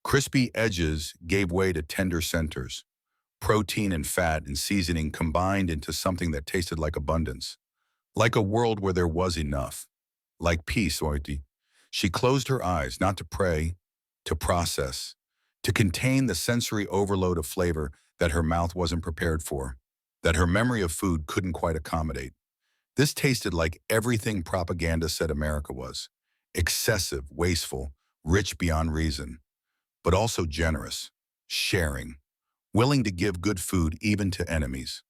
[SPEAKER 1] Crispy edges gave way to tender centers. Protein and fat and seasoning combined into something that tasted like abundance. Like a world where there was enough. Like peace, Oiti. She closed her eyes, not to pray, to process, to contain the sensory overload of flavor that her mouth wasn't prepared for, that her memory of food couldn't quite accommodate. This tasted like everything propaganda said America was. Excessive, wasteful, rich beyond reason, but also generous, sharing, willing to give good food even to enemies.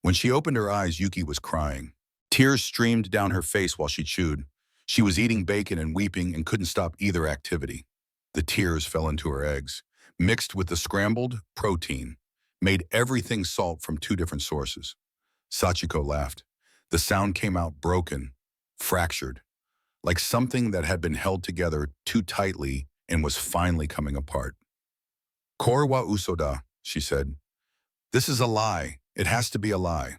[SPEAKER 1] When she opened her eyes, Yuki was crying. Tears streamed down her face while she chewed. She was eating bacon and weeping and couldn't stop either activity. The tears fell into her eggs, mixed with the scrambled protein, made everything salt from two different sources. Sachiko laughed. The sound came out broken, fractured, like something that had been held together too tightly and was finally coming apart. Kore wa usoda, she said. This is a lie. It has to be a lie.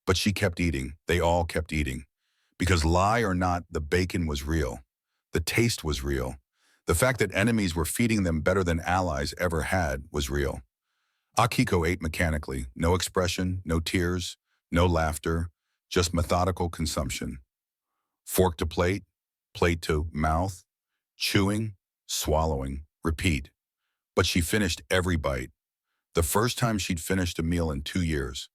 [SPEAKER 1] But she kept eating. They all kept eating. Because lie or not, the bacon was real. The taste was real. The fact that enemies were feeding them better than allies ever had was real. Akiko ate mechanically. No expression, no tears, no laughter, just methodical consumption. Fork to plate, plate to mouth, chewing, swallowing, repeat. But she finished every bite. The first time she'd finished a meal in 2 years.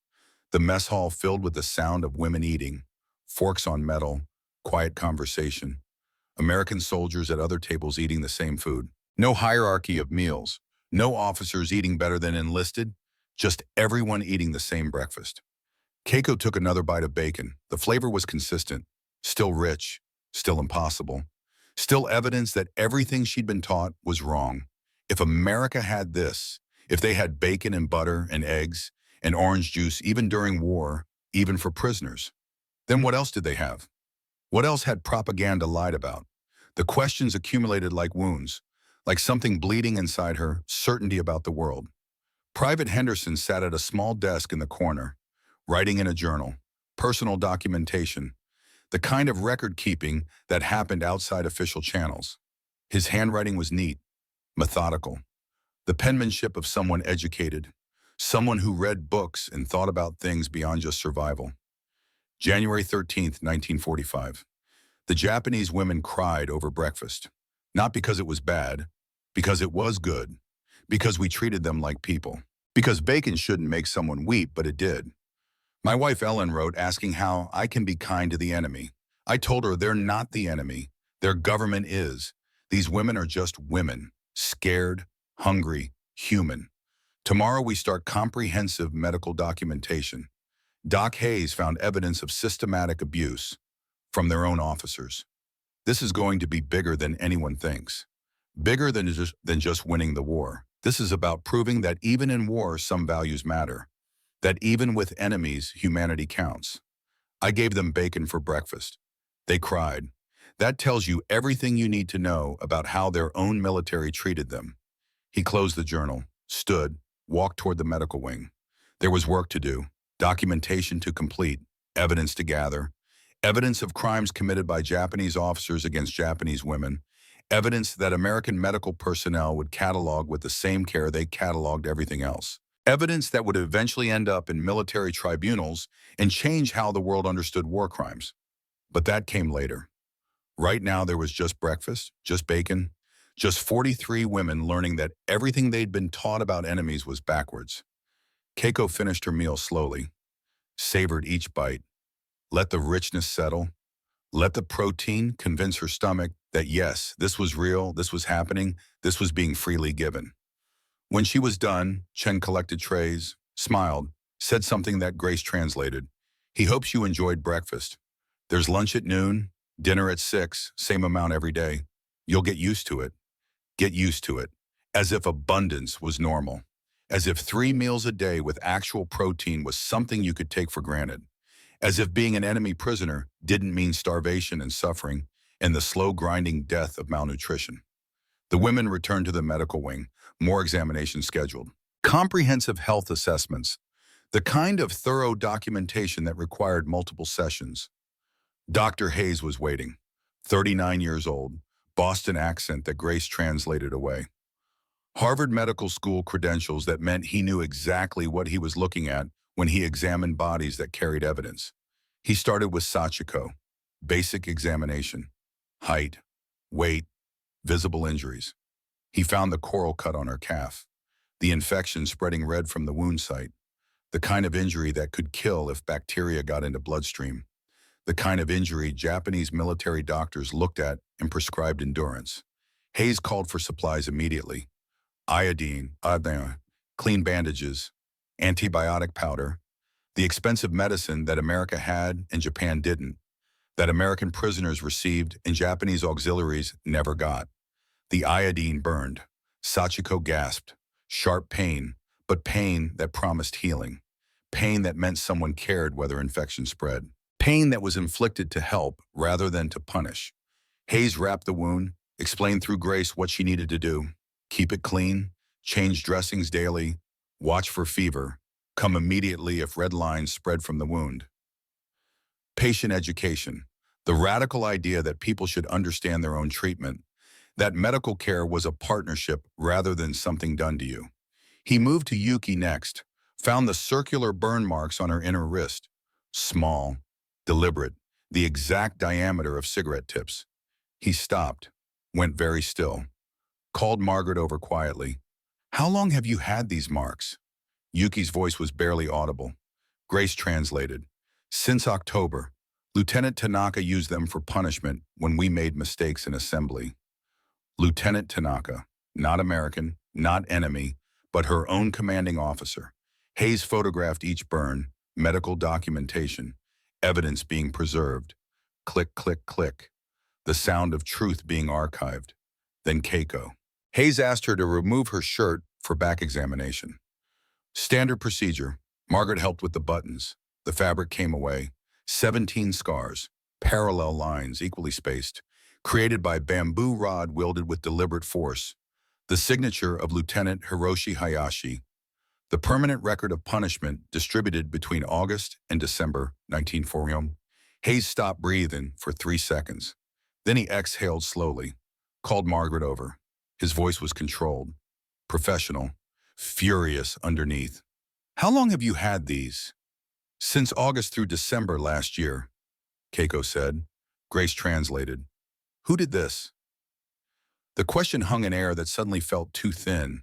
[SPEAKER 1] The mess hall filled with the sound of women eating, forks on metal, quiet conversation. American soldiers at other tables eating the same food. No hierarchy of meals. No officers eating better than enlisted. Just everyone eating the same breakfast. Keiko took another bite of bacon. The flavor was consistent, still rich, still impossible. Still evidence that everything she'd been taught was wrong. If America had this, if they had bacon and butter and eggs and orange juice even during war, even for prisoners, then what else did they have? What else had propaganda lied about? The questions accumulated like wounds, like something bleeding inside her, certainty about the world. Private Henderson sat at a small desk in the corner, writing in a journal, personal documentation, the kind of record-keeping that happened outside official channels. His handwriting was neat, methodical, the penmanship of someone educated, someone who read books and thought about things beyond just survival. January 13th, 1945. The Japanese women cried over breakfast, not because it was bad, because it was good, because we treated them like people, because bacon shouldn't make someone weep, but it did. My wife Ellen wrote asking how I can be kind to the enemy. I told her they're not the enemy. Their government is. These women are just women, scared, hungry, human. Tomorrow we start comprehensive medical documentation. Doc Hayes found evidence of systematic abuse from their own officers. This is going to be bigger than anyone thinks. Bigger than just winning the war. This is about proving that even in war, some values matter. That even with enemies, humanity counts. I gave them bacon for breakfast. They cried. That tells you everything you need to know about how their own military treated them. He closed the journal, stood, walked toward the medical wing. There was work to do, documentation to complete. evidence to gather, evidence of crimes committed by Japanese officers against Japanese women, evidence that American medical personnel would catalog with the same care they cataloged everything else, evidence that would eventually end up in military tribunals and change how the world understood war crimes. But that came later. Right now, there was just breakfast, just bacon, just 43 women learning that everything they'd been taught about enemies was backwards. Keiko finished her meal slowly, savored each bite, let the richness settle, let the protein convince her stomach that yes, this was real, this was happening, this was being freely given. When she was done, Chen collected trays, smiled, said something that Grace translated. He hopes you enjoyed breakfast. There's lunch at noon, dinner at 6, same amount every day. You'll get used to it. Get used to it. As if abundance was normal. As if 3 meals a day with actual protein was something you could take for granted. As if being an enemy prisoner didn't mean starvation and suffering and the slow grinding death of malnutrition. The women returned to the medical wing, more examinations scheduled. Comprehensive health assessments, the kind of thorough documentation that required multiple sessions. Dr. Hayes was waiting, 39 years old, Boston accent that Grace translated away. Harvard Medical School credentials that meant he knew exactly what he was looking at when he examined bodies that carried evidence. He started with Sachiko, basic examination, height, weight, visible injuries. He found the coral cut on her calf, the infection spreading red from the wound site, the kind of injury that could kill if bacteria got into bloodstream, the kind of injury Japanese military doctors looked at and prescribed endurance. Hayes called for supplies immediately. Iodine, clean bandages, antibiotic powder, the expensive medicine that America had and Japan didn't, that American prisoners received and Japanese auxiliaries never got. The iodine burned. Sachiko gasped. Sharp pain, but pain that promised healing. Pain that meant someone cared whether infection spread. Pain that was inflicted to help rather than to punish. Hayes wrapped the wound, explained through Grace what she needed to do. Keep it clean, change dressings daily, watch for fever, come immediately if red lines spread from the wound. Patient education, the radical idea that people should understand their own treatment, that medical care was a partnership rather than something done to you. He moved to Yuki next, found the circular burn marks on her inner wrist, small, deliberate, the exact diameter of cigarette tips. He stopped, went very still, called Margaret over quietly. How long have you had these marks? Yuki's voice was barely audible. Grace translated. Since October. Lieutenant Tanaka used them for punishment when we made mistakes in assembly. Lieutenant Tanaka, not American, not enemy, but her own commanding officer. Hayes photographed each burn, medical documentation, evidence being preserved. Click, click, click. The sound of truth being archived. Then Keiko. Hayes asked her to remove her shirt for back examination. Standard procedure. Margaret helped with the buttons. The fabric came away. 17 scars, parallel lines equally spaced, created by bamboo rod wielded with deliberate force. The signature of Lieutenant Hiroshi Hayashi. The permanent record of punishment distributed between August and December 1940. Hayes stopped breathing for 3 seconds. Then he exhaled slowly, called Margaret over. His voice was controlled, professional, furious underneath. How long have you had these? Since August through December last year, Keiko said. Grace translated. Who did this? The question hung in air that suddenly felt too thin.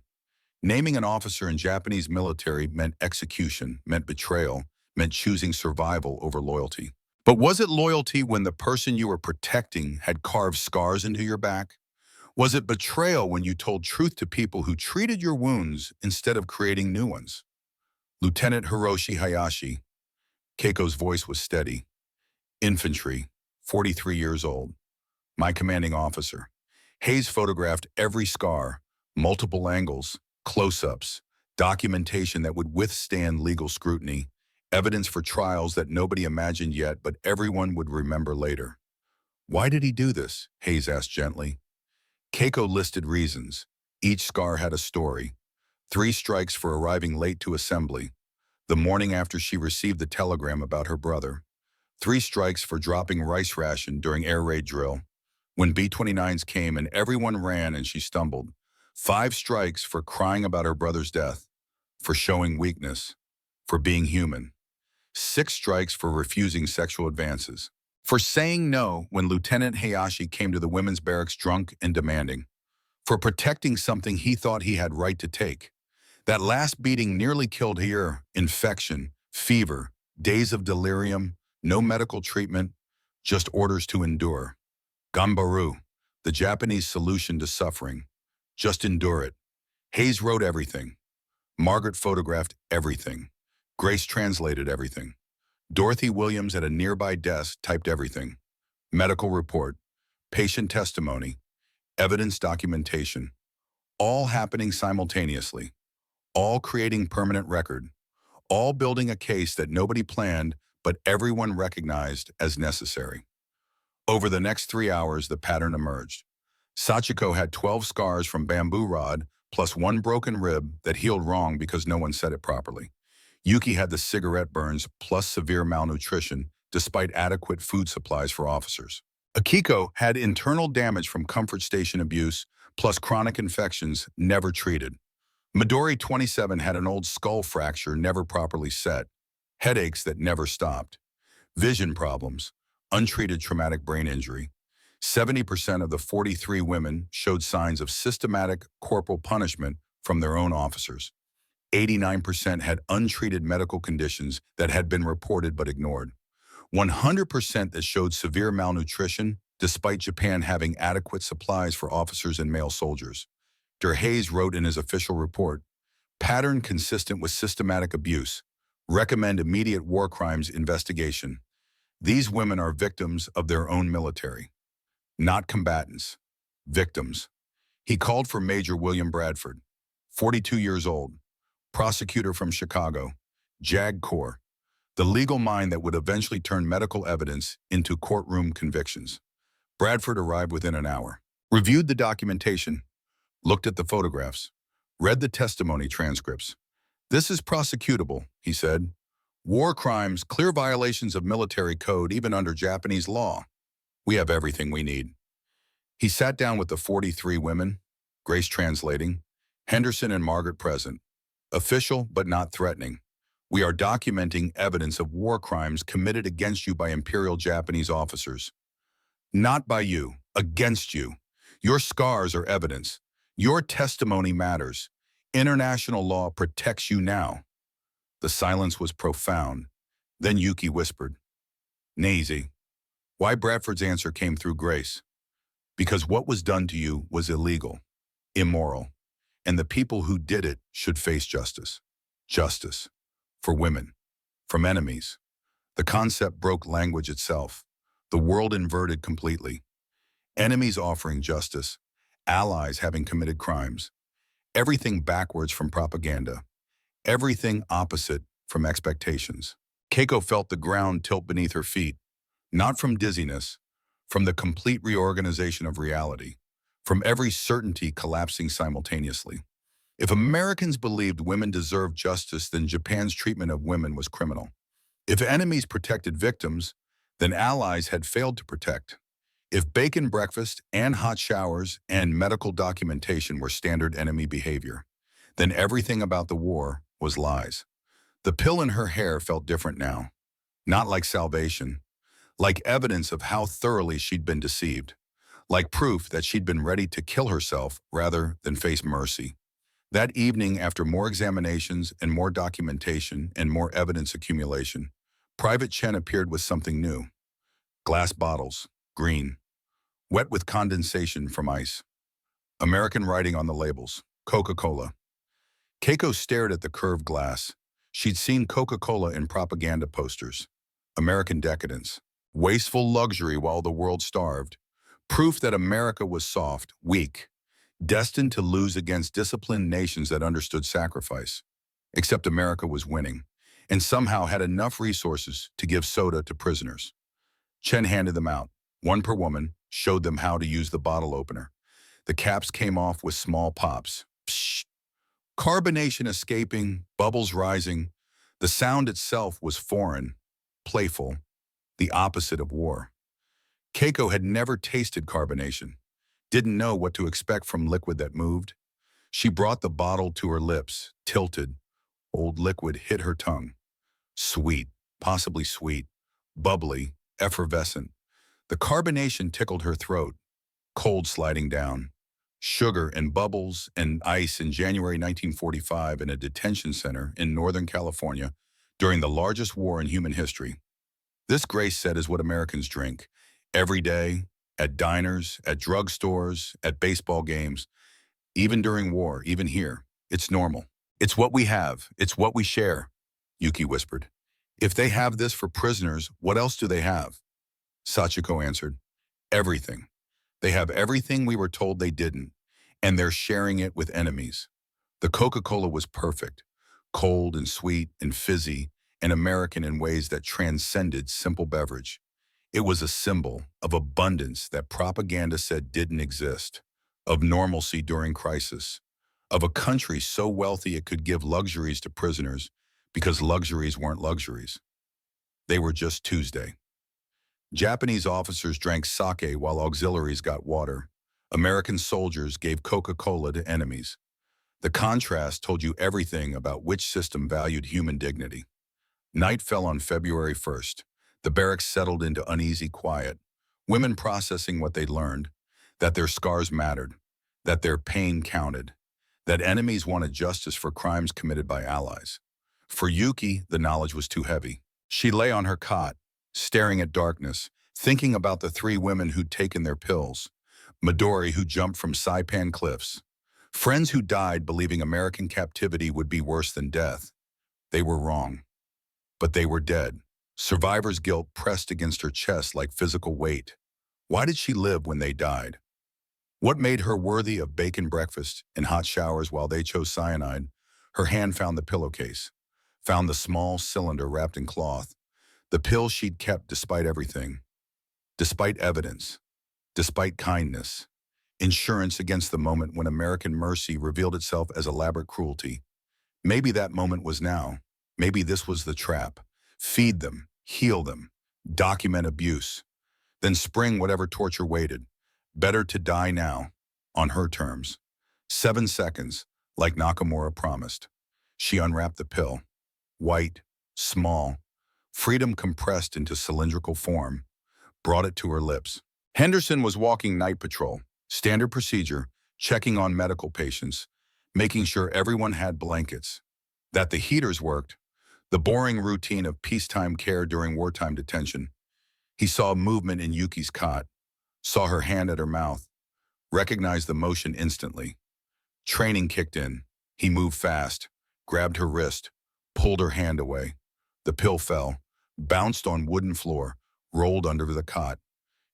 [SPEAKER 1] Naming an officer in Japanese military meant execution, meant betrayal, meant choosing survival over loyalty. But was it loyalty when the person you were protecting had carved scars into your back? Was it betrayal when you told truth to people who treated your wounds instead of creating new ones? Lieutenant Hiroshi Hayashi. Keiko's voice was steady. Infantry, 43 years old. My commanding officer. Hayes photographed every scar, multiple angles, close-ups, documentation that would withstand legal scrutiny, evidence for trials that nobody imagined yet but everyone would remember later. Why did he do this? Hayes asked gently. Keiko listed reasons. Each scar had a story. 3 strikes for arriving late to assembly. The morning after she received the telegram about her brother. 3 strikes for dropping rice ration during air raid drill. When B-29s came and everyone ran and she stumbled. 5 strikes for crying about her brother's death, for showing weakness, for being human. 6 strikes for refusing sexual advances, for saying no when Lieutenant Hayashi came to the women's barracks drunk and demanding, for protecting something he thought he had right to take. That last beating nearly killed her. Infection, fever, days of delirium, no medical treatment, just orders to endure. Ganbaru, the Japanese solution to suffering. Just endure it. Hayes wrote everything. Margaret photographed everything. Grace translated everything. Dorothy Williams at a nearby desk typed everything. Medical report, patient testimony, evidence documentation, all happening simultaneously, all creating permanent record, all building a case that nobody planned but everyone recognized as necessary. Over the next 3 hours, the pattern emerged. Sachiko had 12 scars from bamboo rod, plus 1 broken rib that healed wrong because no one said it properly. Yuki had the cigarette burns plus severe malnutrition, despite adequate food supplies for officers. Akiko had internal damage from comfort station abuse, plus chronic infections never treated. Midori, 27, had an old skull fracture never properly set, headaches that never stopped, vision problems, untreated traumatic brain injury. 70% of the 43 women showed signs of systematic corporal punishment from their own officers. 89% had untreated medical conditions that had been reported but ignored. 100% that showed severe malnutrition, despite Japan having adequate supplies for officers and male soldiers. Dr. Hayes wrote in his official report, pattern consistent with systematic abuse. Recommend immediate war crimes investigation. These women are victims of their own military. Not combatants. Victims. He called for Major William Bradford, 42 years old, prosecutor from Chicago, JAG Corps, the legal mind that would eventually turn medical evidence into courtroom convictions. Bradford arrived within an hour, reviewed the documentation, looked at the photographs, read the testimony transcripts. This is prosecutable, he said. War crimes, clear violations of military code even under Japanese law. We have everything we need. He sat down with the 43 women, Grace translating, Henderson and Margaret present. Official but not threatening. We are documenting evidence of war crimes committed against you by Imperial Japanese officers. Not by you, against you. Your scars are evidence. Your testimony matters. International law protects you now. The silence was profound. Then Yuki whispered, Nazy. Why Bradford's answer came through Grace. Because what was done to you was illegal, immoral, and the people who did it should face justice. Justice. For women. From enemies. The concept broke language itself. The world inverted completely. Enemies offering justice. Allies having committed crimes. Everything backwards from propaganda. Everything opposite from expectations. Keiko felt the ground tilt beneath her feet. Not from dizziness, from the complete reorganization of reality, from every certainty collapsing simultaneously. If Americans believed women deserved justice, then Japan's treatment of women was criminal. If enemies protected victims, then allies had failed to protect. If bacon breakfast and hot showers and medical documentation were standard enemy behavior, then everything about the war was lies. The pill in her hair felt different now. Not like salvation. Like evidence of how thoroughly she'd been deceived. Like proof that she'd been ready to kill herself rather than face mercy. That evening, after more examinations and more documentation and more evidence accumulation, Private Chen appeared with something new. Glass bottles, green, wet with condensation from ice. American writing on the labels, Coca-Cola. Keiko stared at the curved glass. She'd seen Coca-Cola in propaganda posters. American decadence. Wasteful luxury while the world starved. Proof that America was soft, weak, destined to lose against disciplined nations that understood sacrifice. Except America was winning, and somehow had enough resources to give soda to prisoners. Chen handed them out, one per woman, showed them how to use the bottle opener. The caps came off with small pops. Psh! Carbonation escaping, bubbles rising. The sound itself was foreign, playful. the opposite of war. Keiko had never tasted carbonation, didn't know what to expect from liquid that moved. She brought the bottle to her lips, tilted. Old liquid hit her tongue. Sweet, possibly sweet, bubbly, effervescent. The carbonation tickled her throat, cold sliding down. Sugar and bubbles and ice in January 1945 in a detention center in Northern California during the largest war in human history. This, Grace said, is what Americans drink. Every day, at diners, at drugstores, at baseball games, even during war, even here. It's normal. It's what we have. It's what we share, Yuki whispered. If they have this for prisoners, what else do they have? Sachiko answered, everything. They have everything we were told they didn't, and they're sharing it with enemies. The Coca-Cola was perfect, cold and sweet and fizzy, and American in ways that transcended simple beverage. It was a symbol of abundance that propaganda said didn't exist, of normalcy during crisis, of a country so wealthy it could give luxuries to prisoners because luxuries weren't luxuries. They were just Tuesday. Japanese officers drank sake while auxiliaries got water. American soldiers gave Coca-Cola to enemies. The contrast told you everything about which system valued human dignity. Night fell on February 1st. The barracks settled into uneasy quiet, women processing what they'd learned, that their scars mattered, that their pain counted, that enemies wanted justice for crimes committed by allies. For Yuki, the knowledge was too heavy. She lay on her cot, staring at darkness, thinking about the 3 women who'd taken their pills, Midori who jumped from Saipan cliffs, friends who died believing American captivity would be worse than death. They were wrong, but they were dead. Survivor's guilt pressed against her chest like physical weight. Why did she live when they died? What made her worthy of bacon breakfast and hot showers while they chose cyanide? Her hand found the pillowcase, found the small cylinder wrapped in cloth, the pill she'd kept despite everything, despite evidence, despite kindness, insurance against the moment when American mercy revealed itself as elaborate cruelty. Maybe that moment was now. Maybe this was the trap. Feed them, heal them, document abuse, then spring whatever torture waited. Better to die now, on her terms. 7 seconds, like Nakamura promised. She unwrapped the pill. White, small, freedom compressed into cylindrical form, brought it to her lips. Henderson was walking night patrol, standard procedure, checking on medical patients, making sure everyone had blankets, that the heaters worked, the boring routine of peacetime care during wartime detention. He saw movement in Yuki's cot, saw her hand at her mouth, recognized the motion instantly. Training kicked in. He moved fast, grabbed her wrist, pulled her hand away. The pill fell, bounced on wooden floor, rolled under the cot.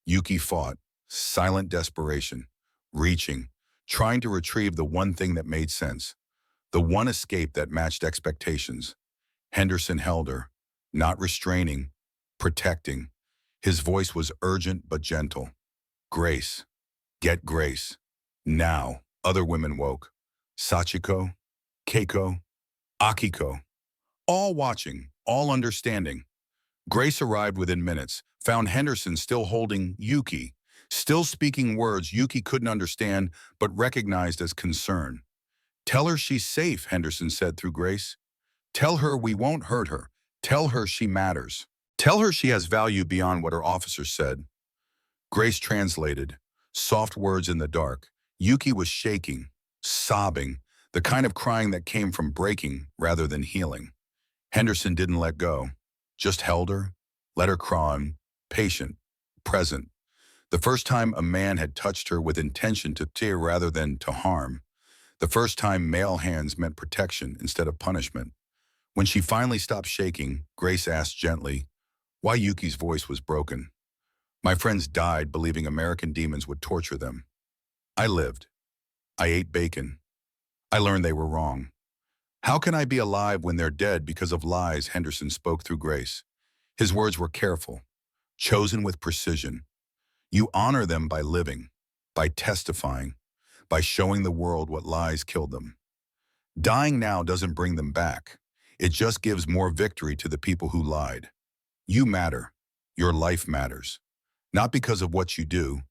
[SPEAKER 1] Yuki fought, silent desperation, reaching, trying to retrieve the one thing that made sense, the one escape that matched expectations. Henderson held her, not restraining, protecting. His voice was urgent but gentle. Grace. Get Grace. Now. Other women woke. Sachiko, Keiko, Akiko. All watching, all understanding. Grace arrived within minutes, found Henderson still holding Yuki, still speaking words Yuki couldn't understand but recognized as concern. Tell her she's safe, Henderson said through Grace. Tell her we won't hurt her. Tell her she matters. Tell her she has value beyond what her officers said. Grace translated, soft words in the dark. Yuki was shaking, sobbing, the kind of crying that came from breaking rather than healing. Henderson didn't let go, just held her, let her cry, patient, present. The first time a man had touched her with intention to tear rather than to harm. The first time male hands meant protection instead of punishment. When she finally stopped shaking, Grace asked gently, why Yuki's voice was broken. My friends died believing American demons would torture them. I lived. I ate bacon. I learned they were wrong. How can I be alive when they're dead because of lies? Henderson spoke through Grace. His words were careful, chosen with precision. You honor them by living, by testifying, by showing the world what lies killed them. Dying now doesn't bring them back. It just gives more victory to the people who lied. You matter. Your life matters. Not because of what you do,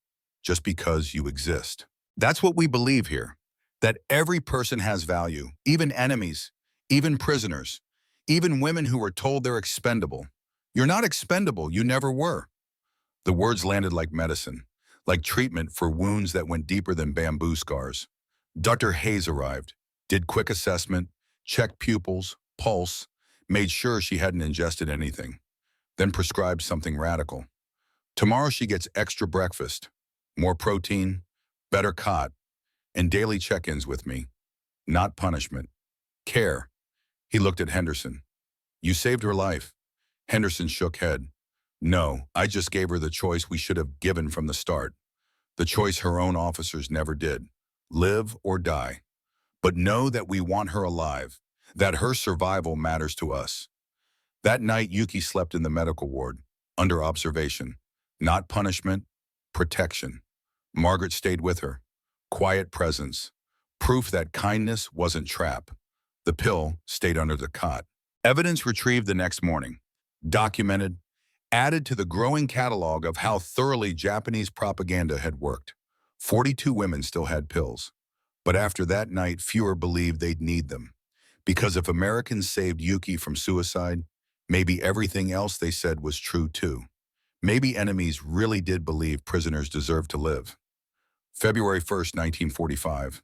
[SPEAKER 1] just because you exist. That's what we believe here, that every person has value, even enemies, even prisoners, even women who were told they're expendable. You're not expendable, you never were. The words landed like medicine, like treatment for wounds that went deeper than bamboo scars. Dr. Hayes arrived, did quick assessment, checked pupils, pulse, made sure she hadn't ingested anything, then prescribed something radical. Tomorrow she gets extra breakfast, more protein, better cot, and daily check-ins with me. Not punishment. Care. He looked at Henderson. You saved her life. Henderson shook head. No, I just gave her the choice we should have given from the start. The choice her own officers never did. Live or die. But know that we want her alive, that her survival matters to us. That night, Yuki slept in the medical ward, under observation. Not punishment, protection. Margaret stayed with her. Quiet presence. Proof that kindness wasn't trap. The pill stayed under the cot. Evidence retrieved the next morning. Documented. Added to the growing catalog of how thoroughly Japanese propaganda had worked. 42 women still had pills. But after that night, fewer believed they'd need them. Because if Americans saved Yuki from suicide, maybe everything else they said was true too. Maybe enemies really did believe prisoners deserved to live. February 1st, 1945.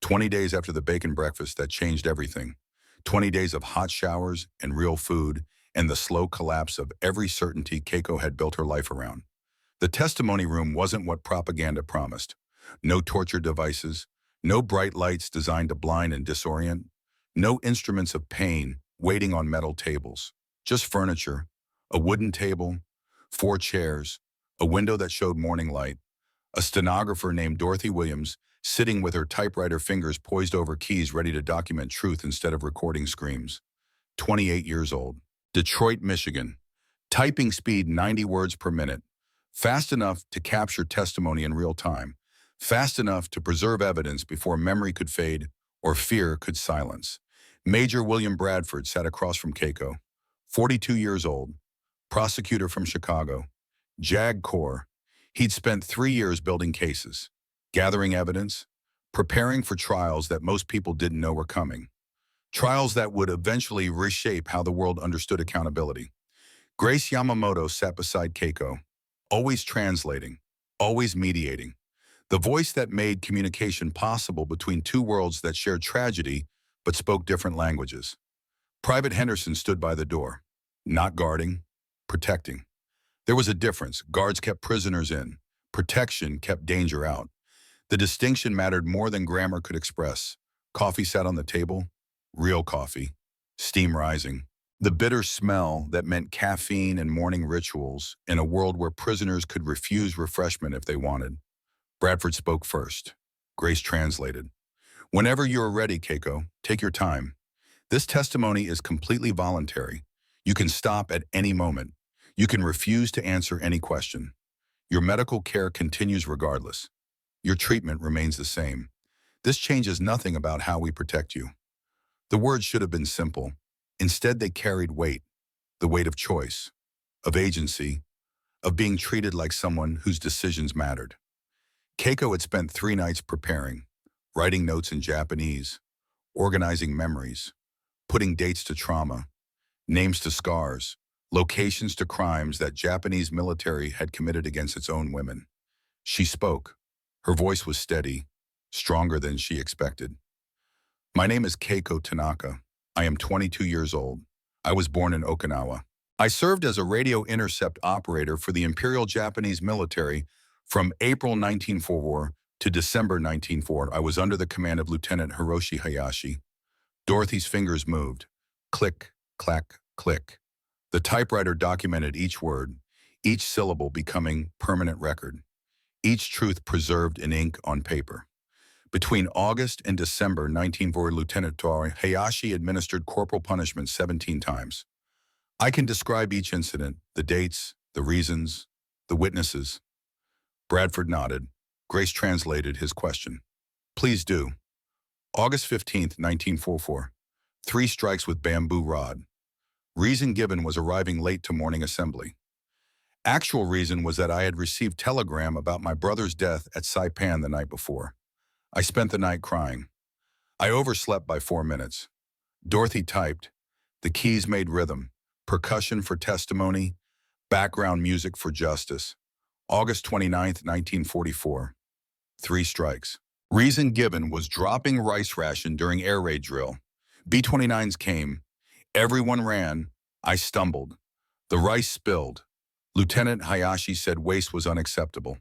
[SPEAKER 1] 20 days after the bacon breakfast that changed everything. 20 days of hot showers and real food and the slow collapse of every certainty Keiko had built her life around. The testimony room wasn't what propaganda promised. No torture devices, no bright lights designed to blind and disorient, no instruments of pain waiting on metal tables. Just furniture, a wooden table, 4 chairs, a window that showed morning light, a stenographer named Dorothy Williams sitting with her typewriter fingers poised over keys ready to document truth instead of recording screams. 28 years old. Detroit, Michigan. Typing speed 90 words per minute. Fast enough to capture testimony in real time. Fast enough to preserve evidence before memory could fade or fear could silence. Major William Bradford sat across from Keiko. 42 years old. Prosecutor from Chicago. JAG Corps. He'd spent 3 years building cases, gathering evidence, preparing for trials that most people didn't know were coming. Trials that would eventually reshape how the world understood accountability. Grace Yamamoto sat beside Keiko, always translating, always mediating. The voice that made communication possible between two worlds that shared tragedy but spoke different languages. Private Henderson stood by the door, not guarding, protecting. There was a difference. Guards kept prisoners in. Protection kept danger out. The distinction mattered more than grammar could express. Coffee sat on the table, real coffee, steam rising. The bitter smell that meant caffeine and morning rituals in a world where prisoners could refuse refreshment if they wanted. Bradford spoke first. Grace translated. Whenever you are ready, Keiko, take your time. This testimony is completely voluntary. You can stop at any moment. You can refuse to answer any question. Your medical care continues regardless. Your treatment remains the same. This changes nothing about how we protect you. The words should have been simple. Instead, they carried weight, the weight of choice, of agency, of being treated like someone whose decisions mattered. Keiko had spent 3 nights preparing, writing notes in Japanese, organizing memories, putting dates to trauma, names to scars, locations to crimes that Japanese military had committed against its own women. She spoke. Her voice was steady, stronger than she expected. My name is Keiko Tanaka. I am 22 years old. I was born in Okinawa. I served as a radio intercept operator for the Imperial Japanese military from April 1944 to December 1944. I was under the command of Lieutenant Hiroshi Hayashi. Dorothy's fingers moved. Click, clack, click. The typewriter documented each word, each syllable becoming permanent record, each truth preserved in ink on paper. Between August and December 1940, Lieutenant Hayashi administered corporal punishment 17 times. I can describe each incident, the dates, the reasons, the witnesses. Bradford nodded. Grace translated his question. Please do. August 15th, 1944. 3 strikes with bamboo rod. Reason given was arriving late to morning assembly. Actual reason was that I had received telegram about my brother's death at Saipan the night before. I spent the night crying. I overslept by 4 minutes. Dorothy typed, the keys made rhythm, percussion for testimony, background music for justice. August 29th, 1944. 3 strikes. Reason given was dropping rice ration during air raid drill. B-29s came. Everyone ran. I stumbled. The rice spilled. Lieutenant Hayashi said waste was unacceptable.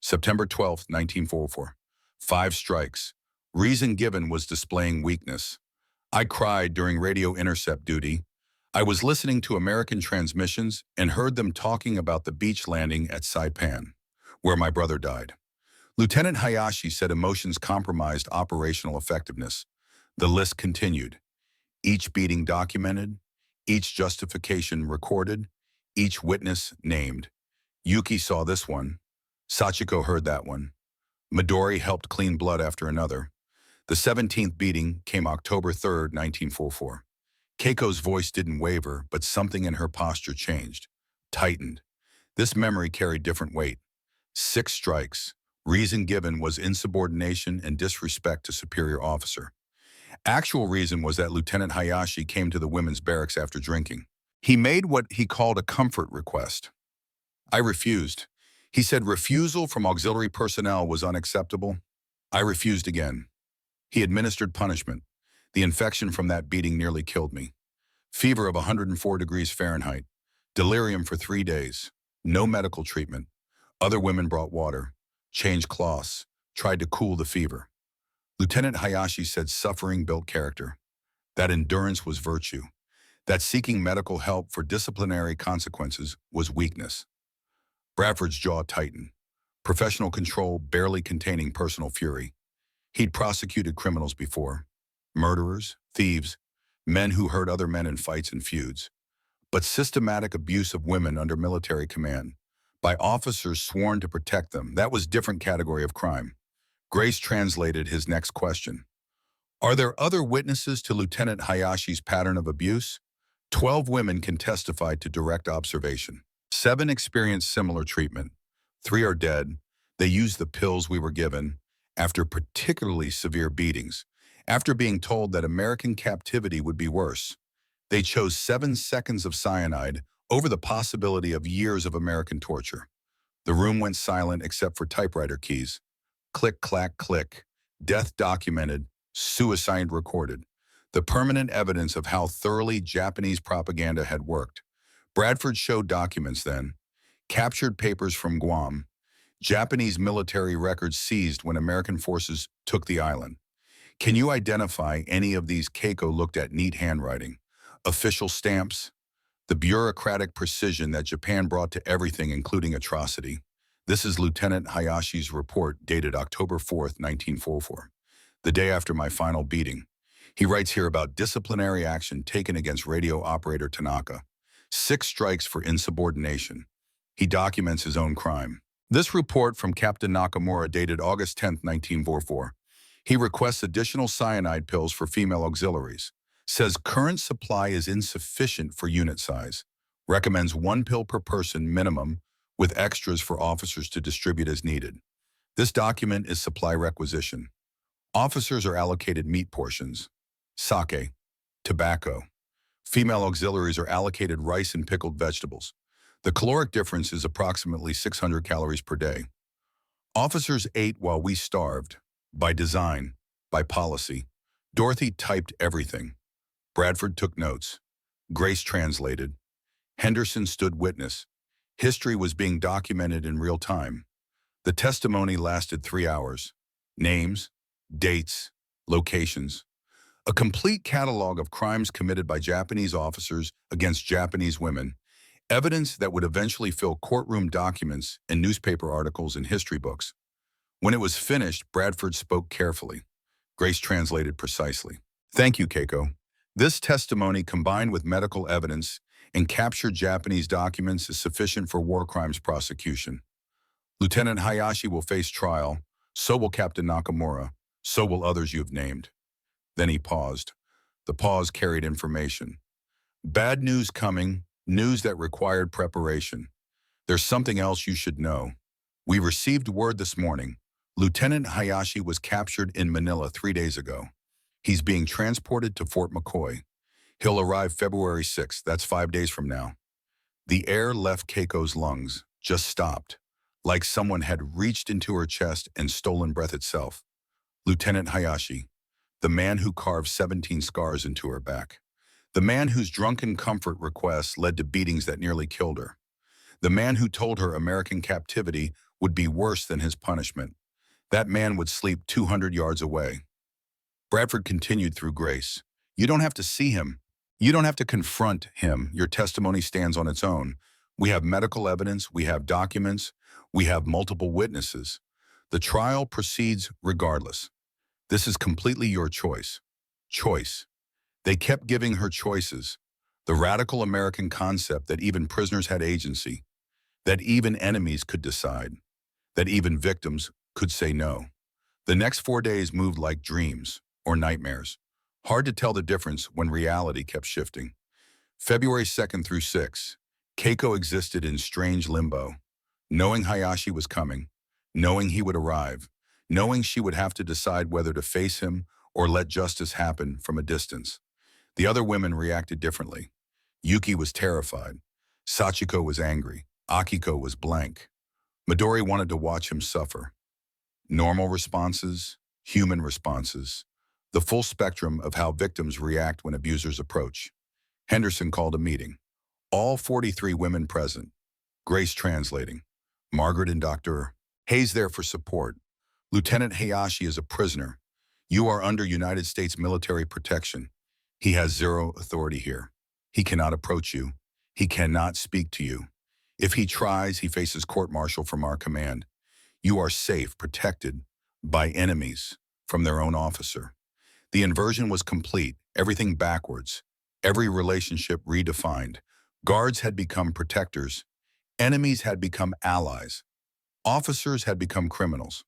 [SPEAKER 1] September 12th, 1944. 5 strikes. Reason given was displaying weakness. I cried during radio intercept duty. I was listening to American transmissions and heard them talking about the beach landing at Saipan, where my brother died. Lieutenant Hayashi said emotions compromised operational effectiveness. The list continued. Each beating documented, each justification recorded, each witness named. Yuki saw this one. Sachiko heard that one. Midori helped clean blood after another. The 17th beating came October 3rd, 1944. Keiko's voice didn't waver, but something in her posture changed, tightened. This memory carried different weight. 6 strikes. Reason given was insubordination and disrespect to superior officer. Actual reason was that Lieutenant Hayashi came to the women's barracks after drinking. He made what he called a comfort request. I refused. He said refusal from auxiliary personnel was unacceptable. I refused again. He administered punishment. The infection from that beating nearly killed me. Fever of 104 degrees Fahrenheit. Delirium for 3 days. No medical treatment. Other women brought water, changed cloths, tried to cool the fever. Lieutenant Hayashi said suffering built character. That endurance was virtue. That seeking medical help for disciplinary consequences was weakness. Bradford's jaw tightened. Professional control barely containing personal fury. He'd prosecuted criminals before. Murderers, thieves, men who hurt other men in fights and feuds. But systematic abuse of women under military command, by officers sworn to protect them, that was a different category of crime. Grace translated his next question. Are there other witnesses to Lieutenant Hayashi's pattern of abuse? 12 women can testify to direct observation. 7 experienced similar treatment. 3 are dead. They used the pills we were given after particularly severe beatings. After being told that American captivity would be worse, they chose 7 seconds of cyanide over the possibility of years of American torture. The room went silent except for typewriter keys. Click, clack, click. Death documented, suicide recorded. The permanent evidence of how thoroughly Japanese propaganda had worked. Bradford showed documents then. Captured papers from Guam. Japanese military records seized when American forces took the island. Can you identify any of these? Keiko looked at neat handwriting. Official stamps. The bureaucratic precision that Japan brought to everything, including atrocity. This is Lieutenant Hayashi's report dated October 4th, 1944, the day after my final beating. He writes here about disciplinary action taken against radio operator Tanaka. 6 strikes for insubordination. He documents his own crime. This report from Captain Nakamura dated August 10th, 1944. He requests additional cyanide pills for female auxiliaries. Says current supply is insufficient for unit size. Recommends 1 pill per person minimum, with extras for officers to distribute as needed. This document is supply requisition. Officers are allocated meat portions, sake, tobacco. Female auxiliaries are allocated rice and pickled vegetables. The caloric difference is approximately 600 calories per day. Officers ate while we starved, by design, by policy. Dorothy typed everything. Bradford took notes. Grace translated. Henderson stood witness. History was being documented in real time. The testimony lasted 3 hours. Names, dates, locations. A complete catalog of crimes committed by Japanese officers against Japanese women. Evidence that would eventually fill courtroom documents and newspaper articles and history books. When it was finished, Bradford spoke carefully. Grace translated precisely. Thank you, Keiko. This testimony, combined with medical evidence and captured Japanese documents, is sufficient for war crimes prosecution. Lieutenant Hayashi will face trial, so will Captain Nakamura, so will others you have named. Then he paused. The pause carried information. Bad news coming, news that required preparation. There's something else you should know. We received word this morning. Lieutenant Hayashi was captured in Manila 3 days ago. He's being transported to Fort McCoy. He'll arrive February 6th. That's 5 days from now. The air left Keiko's lungs, just stopped, like someone had reached into her chest and stolen breath itself. Lieutenant Hayashi, the man who carved 17 scars into her back. The man whose drunken comfort requests led to beatings that nearly killed her. The man who told her American captivity would be worse than his punishment. That man would sleep 200 yards away. Bradford continued through Grace. You don't have to see him. You don't have to confront him. Your testimony stands on its own. We have medical evidence. We have documents. We have multiple witnesses. The trial proceeds regardless. This is completely your choice. Choice. They kept giving her choices. The radical American concept that even prisoners had agency, that even enemies could decide, that even victims could say no. The next 4 days moved like dreams or nightmares. Hard to tell the difference when reality kept shifting. February 2nd through 6th, Keiko existed in strange limbo, knowing Hayashi was coming, knowing he would arrive, knowing she would have to decide whether to face him or let justice happen from a distance. The other women reacted differently. Yuki was terrified. Sachiko was angry. Akiko was blank. Midori wanted to watch him suffer. Normal responses, human responses, the full spectrum of how victims react when abusers approach. Henderson called a meeting. All 43 women present. Grace translating. Margaret and Dr. Hayes there for support. Lieutenant Hayashi is a prisoner. You are under United States military protection. He has zero authority here. He cannot approach you. He cannot speak to you. If he tries, he faces court-martial from our command. You are safe, protected by enemies from their own officer. The inversion was complete, everything backwards, every relationship redefined. Guards had become protectors. Enemies had become allies. Officers had become criminals.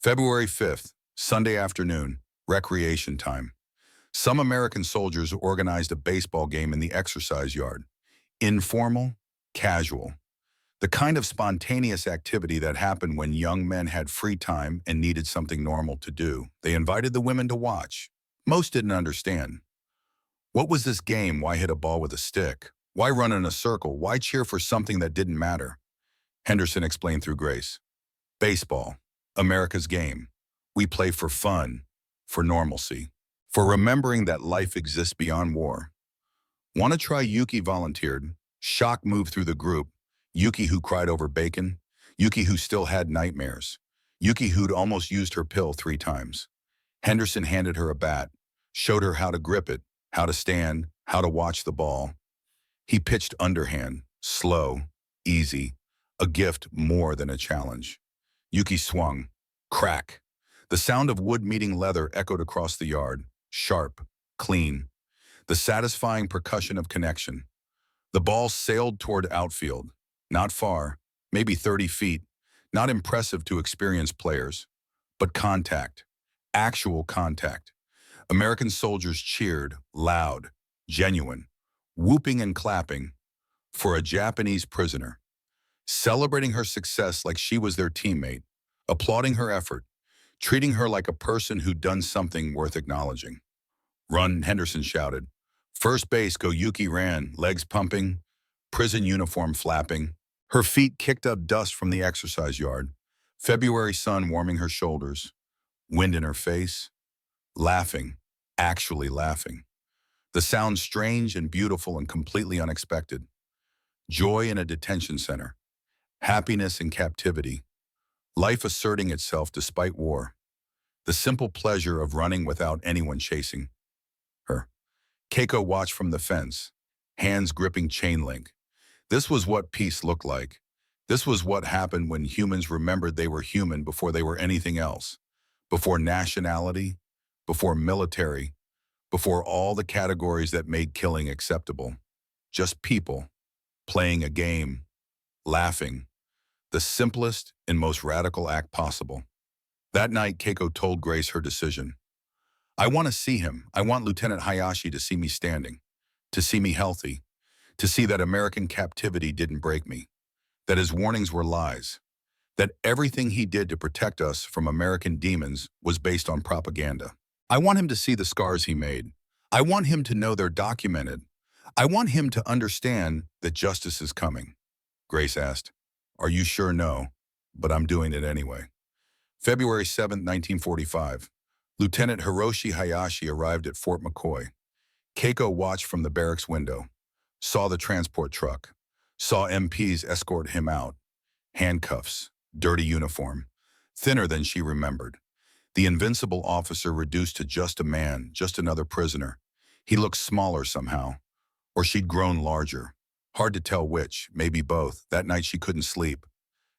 [SPEAKER 1] February 5th, Sunday afternoon, recreation time. Some American soldiers organized a baseball game in the exercise yard. Informal, casual. The kind of spontaneous activity that happened when young men had free time and needed something normal to do. They invited the women to watch. Most didn't understand. What was this game? Why hit a ball with a stick? Why run in a circle? Why cheer for something that didn't matter? Henderson explained through Grace. Baseball, America's game. We play for fun, for normalcy, for remembering that life exists beyond war. Want to try? Yuki volunteered. Shock moved through the group. Yuki who cried over bacon. Yuki who still had nightmares. Yuki who'd almost used her pill 3 times. Henderson handed her a bat, showed her how to grip it, how to stand, how to watch the ball. He pitched underhand, slow, easy, a gift more than a challenge. Yuki swung. Crack. The sound of wood meeting leather echoed across the yard, sharp, clean. The satisfying percussion of connection. The ball sailed toward outfield. Not far, maybe 30 feet, not impressive to experienced players, but contact, actual contact. American soldiers cheered, loud, genuine, whooping and clapping for a Japanese prisoner, celebrating her success like she was their teammate, applauding her effort, treating her like a person who'd done something worth acknowledging. Run, Henderson shouted. First base, go. Yuki ran, legs pumping, prison uniform flapping. Her feet kicked up dust from the exercise yard. February sun warming her shoulders. Wind in her face. Laughing, actually laughing. The sound strange and beautiful and completely unexpected. Joy in a detention center. Happiness in captivity. Life asserting itself despite war. The simple pleasure of running without anyone chasing her. Keiko watched from the fence, hands gripping chain link. This was what peace looked like. This was what happened when humans remembered they were human before they were anything else, before nationality, before military, before all the categories that made killing acceptable. Just people, playing a game, laughing, the simplest and most radical act possible. That night, Keiko told Grace her decision. I want to see him. I want Lieutenant Hayashi to see me standing, to see me healthy, to see that American captivity didn't break me. that his warnings were lies, that everything he did to protect us from American demons was based on propaganda. I want him to see the scars he made. I want him to know they're documented. I want him to understand that justice is coming. Grace asked, "Are you sure?" "No, but I'm doing it anyway." February 7, 1945. Lieutenant Hiroshi Hayashi arrived at Fort McCoy. Keiko watched from the barracks window, saw the transport truck, saw MPs escort him out. Handcuffs, dirty uniform, thinner than she remembered. The invincible officer reduced to just a man, just another prisoner. He looked smaller somehow, or she'd grown larger. Hard to tell which, maybe both. That night she couldn't sleep.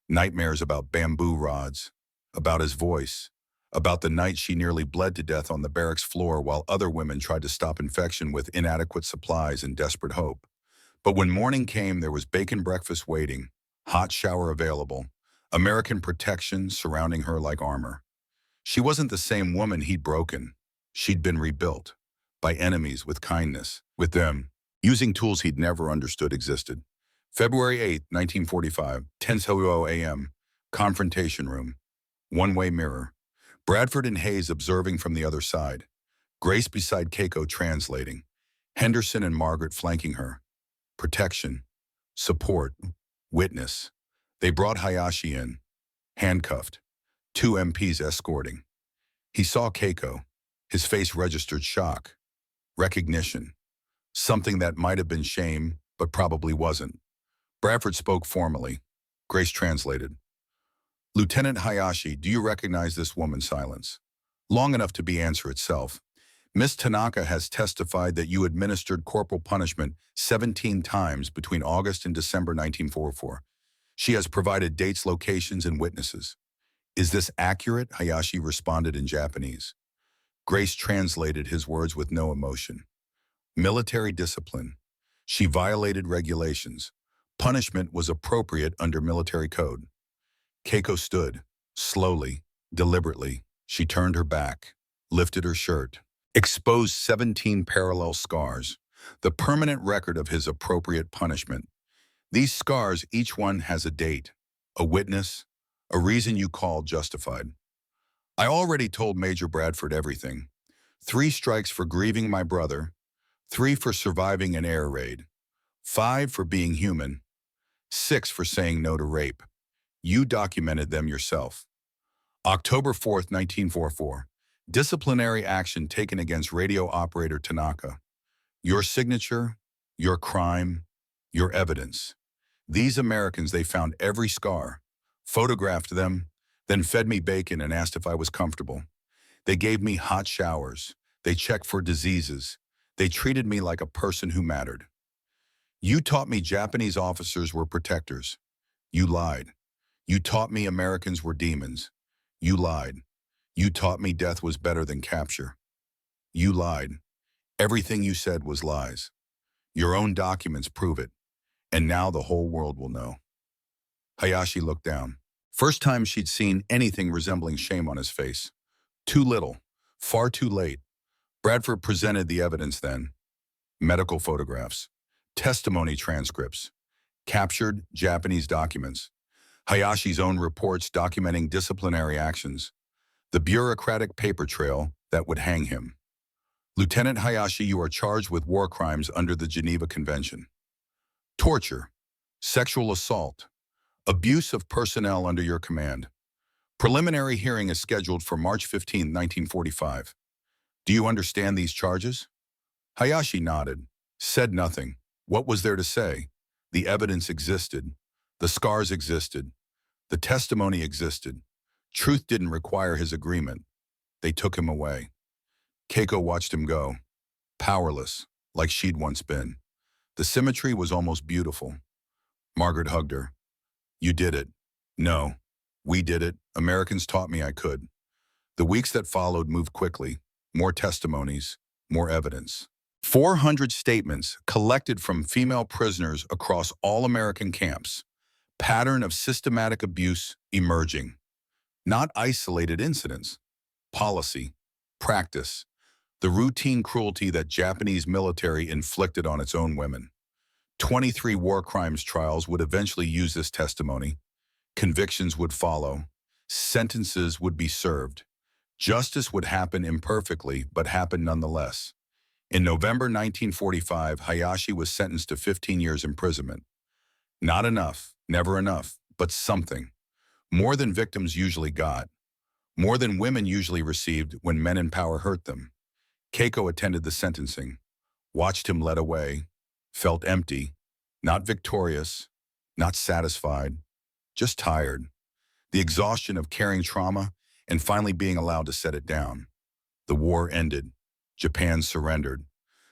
[SPEAKER 1] Nightmares about bamboo rods, about his voice, about the night she nearly bled to death on the barracks floor while other women tried to stop infection with inadequate supplies and desperate hope. But when morning came, there was bacon breakfast waiting, hot shower available, American protection surrounding her like armor. She wasn't the same woman he'd broken. She'd been rebuilt by enemies with kindness, with them, using tools he'd never understood existed. February 8, 1945, 10:00 a.m., Confrontation room. One-way mirror. Bradford and Hayes observing from the other side. Grace beside Keiko translating. Henderson and Margaret flanking her. Protection. Support. Witness. They brought Hayashi in. Handcuffed. 2 MPs escorting. He saw Keiko. His face registered shock. Recognition. Something that might have been shame, but probably wasn't. Bradford spoke formally. Grace translated. "Lieutenant Hayashi, do you recognize this woman?" Silence. Long enough to be answer itself. "Miss Tanaka has testified that you administered corporal punishment 17 times between August and December 1944. She has provided dates, locations, and witnesses. Is this accurate?" Hayashi responded in Japanese. Grace translated his words with no emotion. Military discipline. She violated regulations. Punishment was appropriate under military code. Keiko stood, slowly, deliberately. She turned her back, lifted her shirt, exposed 17 parallel scars, the permanent record of his appropriate punishment. These scars, each one has a date, a witness, a reason you called justified. "I already told Major Bradford everything. 3 strikes for grieving my brother, 3 for surviving an air raid, 5 for being human, 6 for saying no to rape. You documented them yourself." October 4, 1944. Disciplinary action taken against radio operator Tanaka. Your signature, your crime, your evidence. These Americans, they found every scar, photographed them, then fed me bacon and asked if I was comfortable. They gave me hot showers. They checked for diseases. They treated me like a person who mattered. You taught me Japanese officers were protectors. You lied. You taught me Americans were demons. You lied. You taught me death was better than capture. You lied. Everything you said was lies. Your own documents prove it. And now the whole world will know. Hayashi looked down. First time she'd seen anything resembling shame on his face. Too little. Far too late. Bradford presented the evidence then. Medical photographs. Testimony transcripts. Captured Japanese documents. Hayashi's own reports documenting disciplinary actions. The bureaucratic paper trail that would hang him. "Lieutenant Hayashi, you are charged with war crimes under the Geneva Convention. Torture, sexual assault, abuse of personnel under your command. Preliminary hearing is scheduled for March 15, 1945. Do you understand these charges?" Hayashi nodded, said nothing. What was there to say? The evidence existed. The scars existed. The testimony existed. Truth didn't require his agreement. They took him away. Keiko watched him go, powerless, like she'd once been. The symmetry was almost beautiful. Margaret hugged her. "You did it." "No, we did it. Americans taught me I could." The weeks that followed moved quickly. More testimonies, more evidence. 400 statements collected from female prisoners across all American camps. Pattern of systematic abuse emerging. Not isolated incidents. Policy, practice, the routine cruelty that Japanese military inflicted on its own women. 23 war crimes trials would eventually use this testimony. Convictions would follow. Sentences would be served. Justice would happen imperfectly, but happen nonetheless. In November 1945, Hayashi was sentenced to 15 years imprisonment. Not enough, never enough, but something. More than victims usually got. More than women usually received when men in power hurt them. Keiko attended the sentencing, watched him led away, felt empty, not victorious, not satisfied, just tired. The exhaustion of carrying trauma and finally being allowed to set it down. The war ended. Japan surrendered.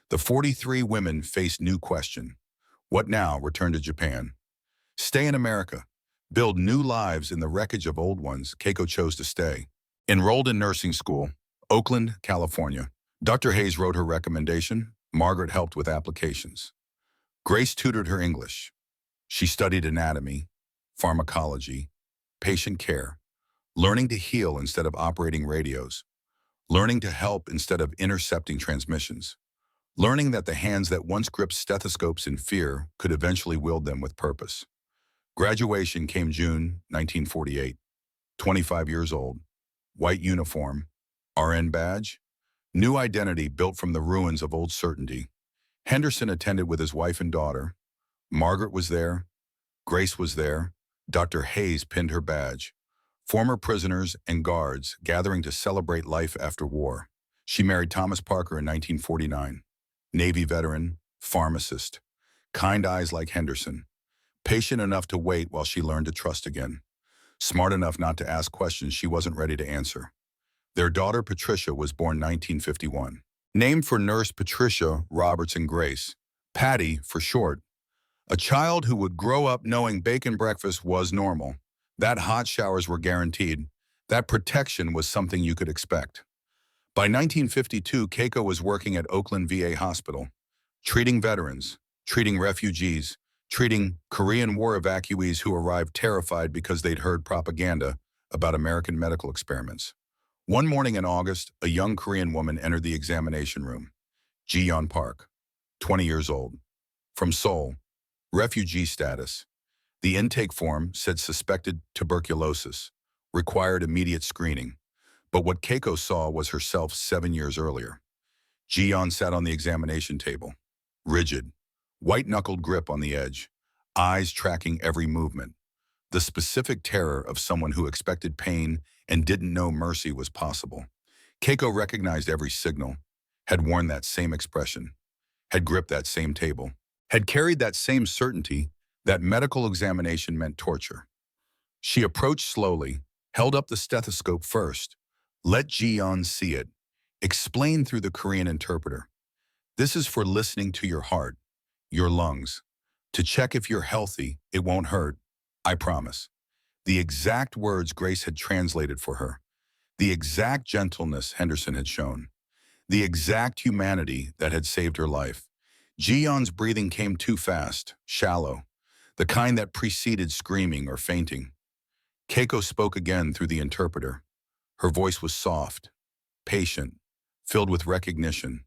[SPEAKER 1] The 43 women faced new question. What now? Return to Japan. Stay in America. Build new lives in the wreckage of old ones. Keiko chose to stay. Enrolled in nursing school, Oakland, California. Dr. Hayes wrote her recommendation. Margaret helped with applications. Grace tutored her English. She studied anatomy, pharmacology, patient care, learning to heal instead of operating radios, learning to help instead of intercepting transmissions, learning that the hands that once gripped stethoscopes in fear could eventually wield them with purpose. Graduation came June 1948. 25 years old, white uniform, RN badge, new identity built from the ruins of old certainty. Henderson attended with his wife and daughter. Margaret was there. Grace was there. Dr. Hayes pinned her badge. Former prisoners and guards gathering to celebrate life after war. She married Thomas Parker in 1949. Navy veteran, pharmacist. Kind eyes like Henderson. Patient enough to wait while she learned to trust again. Smart enough not to ask questions she wasn't ready to answer. Their daughter Patricia was born 1951. Named for nurse Patricia Robertson Grace, Patty for short. A child who would grow up knowing bacon breakfast was normal, that hot showers were guaranteed, that protection was something you could expect. By 1952, Keiko was working at Oakland VA Hospital, treating veterans, treating refugees, treating Korean War evacuees who arrived terrified because they'd heard propaganda about American medical experiments. One morning in August, a young Korean woman entered the examination room. Ji-yeon Park, 20 years old. From Seoul, refugee status. The intake form said suspected tuberculosis, required immediate screening. But what Keiko saw was herself 7 years earlier. Ji-yeon sat on the examination table, rigid, white-knuckled grip on the edge, eyes tracking every movement. The specific terror of someone who expected pain and didn't know mercy was possible. Keiko recognized every signal, had worn that same expression, had gripped that same table, had carried that same certainty that medical examination meant torture. She approached slowly, held up the stethoscope first, let Ji-yeon see it, explained through the Korean interpreter. This is for listening to your heart, your lungs, to check if you're healthy, it won't hurt, I promise. The exact words Grace had translated for her, the exact gentleness Henderson had shown, the exact humanity that had saved her life. Ji-yeon's breathing came too fast, shallow, the kind that preceded screaming or fainting. Keiko spoke again through the interpreter. Her voice was soft, patient, filled with recognition.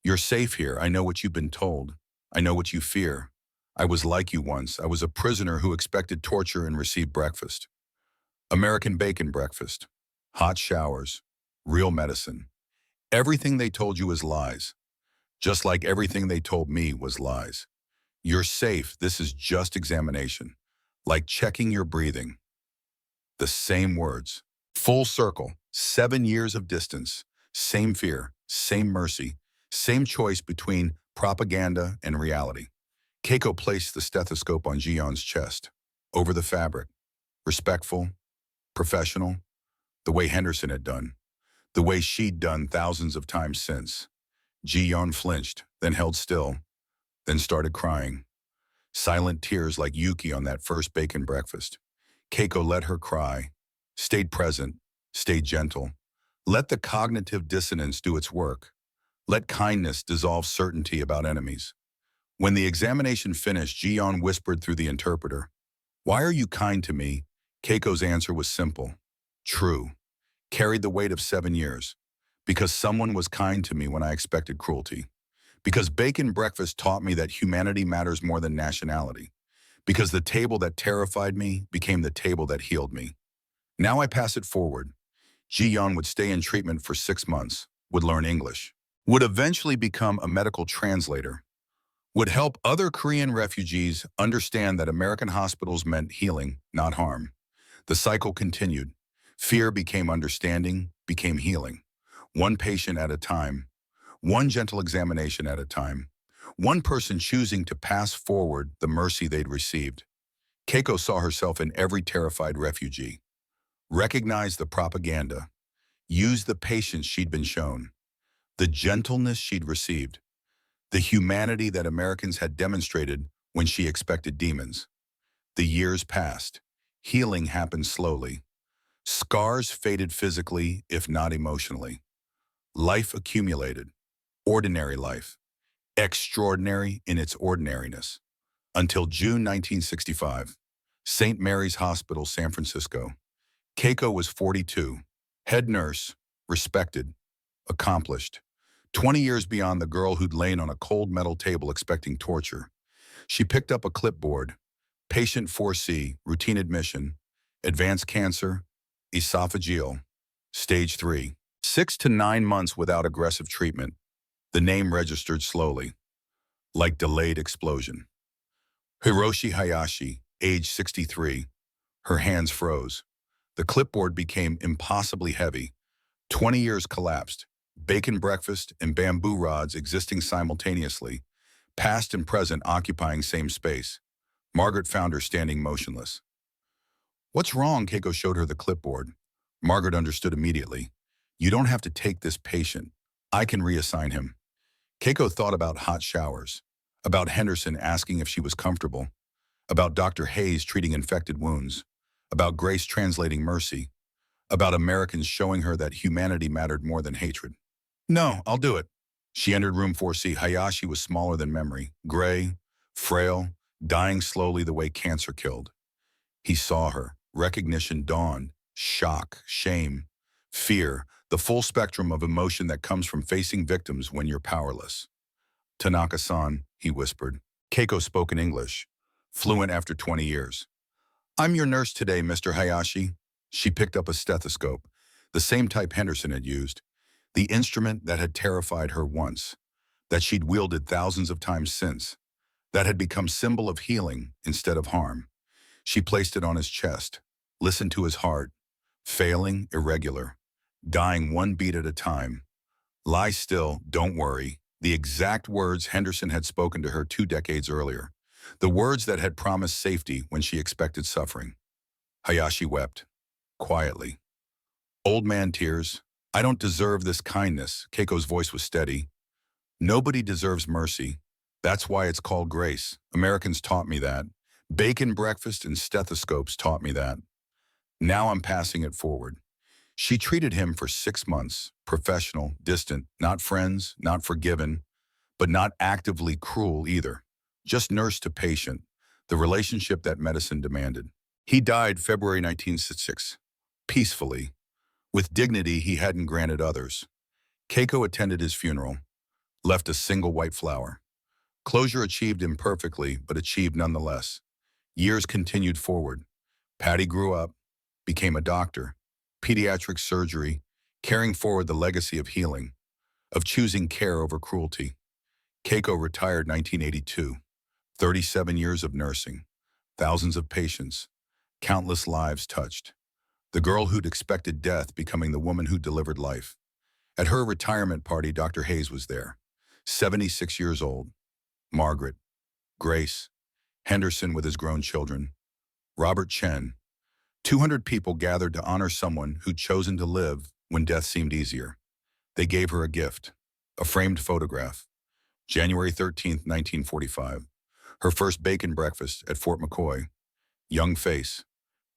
[SPEAKER 1] You're safe here. I know what you've been told. I know what you fear. I was like you once. I was a prisoner who expected torture and received breakfast. American bacon breakfast, hot showers, real medicine. Everything they told you is lies, just like everything they told me was lies. You're safe. This is just examination, like checking your breathing. The same words. Full circle, 7 years of distance, same fear, same mercy, same choice between propaganda and reality. Keiko placed the stethoscope on Ji-yeon's chest, over the fabric, respectful, professional, the way Henderson had done, the way she'd done thousands of times since. Ji-yeon flinched, then held still, then started crying. Silent tears like Yuki on that first bacon breakfast. Keiko let her cry, stayed present, stayed gentle. Let the cognitive dissonance do its work. Let kindness dissolve certainty about enemies. When the examination finished, Ji-yeon whispered through the interpreter, "Why are you kind to me?" Keiko's answer was simple, true, carried the weight of 7 years. Because someone was kind to me when I expected cruelty. Because bacon breakfast taught me that humanity matters more than nationality. Because the table that terrified me became the table that healed me. Now I pass it forward. Ji-yeon would stay in treatment for 6 months, would learn English, would eventually become a medical translator, would help other Korean refugees understand that American hospitals meant healing, not harm. The cycle continued. Fear became understanding, became healing. One patient at a time, one gentle examination at a time, one person choosing to pass forward the mercy they'd received. Keiko saw herself in every terrified refugee, recognized the propaganda, used the patience she'd been shown, the gentleness she'd received, the humanity that Americans had demonstrated when she expected demons. The years passed. Healing happened slowly. Scars faded physically, if not emotionally. Life accumulated. Ordinary life. Extraordinary in its ordinariness. Until June 1965. St. Mary's Hospital, San Francisco. Keiko was 42. Head nurse. Respected. Accomplished. 20 years beyond the girl who'd lain on a cold metal table expecting torture. She picked up a clipboard. Patient 4C, routine admission, advanced cancer, esophageal, stage 3. 6 to 9 months without aggressive treatment. The name registered slowly, like delayed explosion. Hiroshi Hayashi, age 63. Her hands froze. The clipboard became impossibly heavy. 20 years collapsed. Bacon breakfast and bamboo rods existing simultaneously, past and present occupying same space. Margaret found her standing motionless. "What's wrong?" Keiko showed her the clipboard. Margaret understood immediately. "You don't have to take this patient. I can reassign him." Keiko thought about hot showers, about Henderson asking if she was comfortable, about Dr. Hayes treating infected wounds, about Grace translating mercy, about Americans showing her that humanity mattered more than hatred. "No, I'll do it." She entered room 4C. Hayashi was smaller than memory, gray, frail, dying slowly the way cancer killed. He saw her. Recognition dawned. Shock, shame, fear, the full spectrum of emotion that comes from facing victims when you're powerless. "Tanaka-san," he whispered. Keiko spoke in English, fluent after 20 years. "I'm your nurse today, Mr. Hayashi." She picked up a stethoscope, the same type Henderson had used, the instrument that had terrified her once, that she'd wielded thousands of times since, that had become symbol of healing instead of harm. She placed it on his chest, listened to his heart, failing, irregular, dying one beat at a time. "Lie still, don't worry." The exact words Henderson had spoken to her 2 decades earlier. The words that had promised safety when she expected suffering. Hayashi wept, quietly. "Old man tears. I don't deserve this kindness." Keiko's voice was steady. "Nobody deserves mercy. That's why it's called grace. Americans taught me that. Bacon breakfast and stethoscopes taught me that. Now I'm passing it forward." She treated him for 6 months, professional, distant, not friends, not forgiven, but not actively cruel either. Just nurse to patient, the relationship that medicine demanded. He died February 1966, peacefully, with dignity he hadn't granted others. Keiko attended his funeral, left a single white flower. Closure achieved imperfectly, but achieved nonetheless. Years continued forward. Patty grew up, became a doctor, pediatric surgery, carrying forward the legacy of healing, of choosing care over cruelty. Keiko retired 1982, 37 years of nursing, thousands of patients, countless lives touched. The girl who'd expected death becoming the woman who delivered life. At her retirement party, Dr. Hayes was there, 76 years old. Margaret, Grace, Henderson with his grown children, Robert Chen. 200 people gathered to honor someone who'd chosen to live when death seemed easier. They gave her a gift, a framed photograph. January 13th, 1945. Her first bacon breakfast at Fort McCoy. Young face,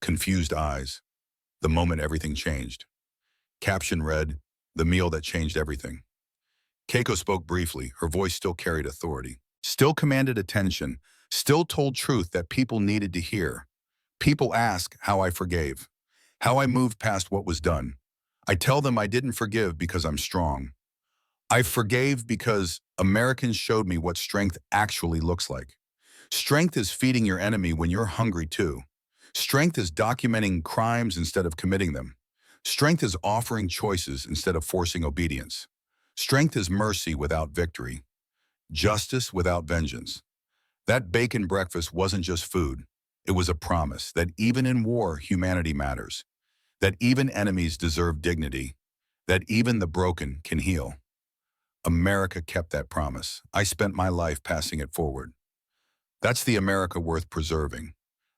[SPEAKER 1] confused eyes. The moment everything changed. Caption read, "The meal that changed everything." Keiko spoke briefly, her voice still carried authority. Still commanded attention, still told truth that people needed to hear. People ask how I forgave, how I moved past what was done. I tell them I didn't forgive because I'm strong. I forgave because Americans showed me what strength actually looks like. Strength is feeding your enemy when you're hungry too. Strength is documenting crimes instead of committing them. Strength is offering choices instead of forcing obedience. Strength is mercy without victory, justice without vengeance. That bacon breakfast wasn't just food. It was a promise that even in war, humanity matters, that even enemies deserve dignity, that even the broken can heal. America kept that promise. I spent my life passing it forward. That's the America worth preserving.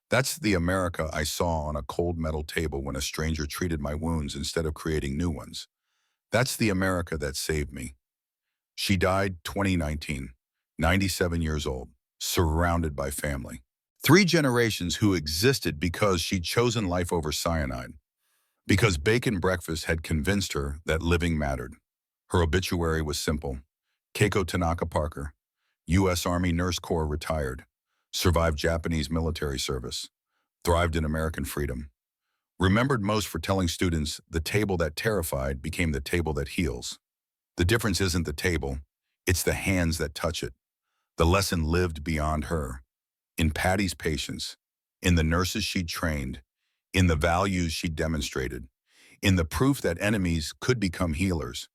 [SPEAKER 1] That's the America I saw on a cold metal table when a stranger treated my wounds instead of creating new ones. That's the America that saved me. She died 2019, 97 years old, surrounded by family. Three generations who existed because she'd chosen life over cyanide, because bacon breakfast had convinced her that living mattered. Her obituary was simple. Keiko Tanaka Parker, U.S. Army Nurse Corps retired, survived Japanese military service, thrived in American freedom. Remembered most for telling students the table that terrified became the table that heals. The difference isn't the table, it's the hands that touch it. The lesson lived beyond her, in Patty's patience, in the nurses she'd trained, in the values she demonstrated, in the proof that enemies could become healers,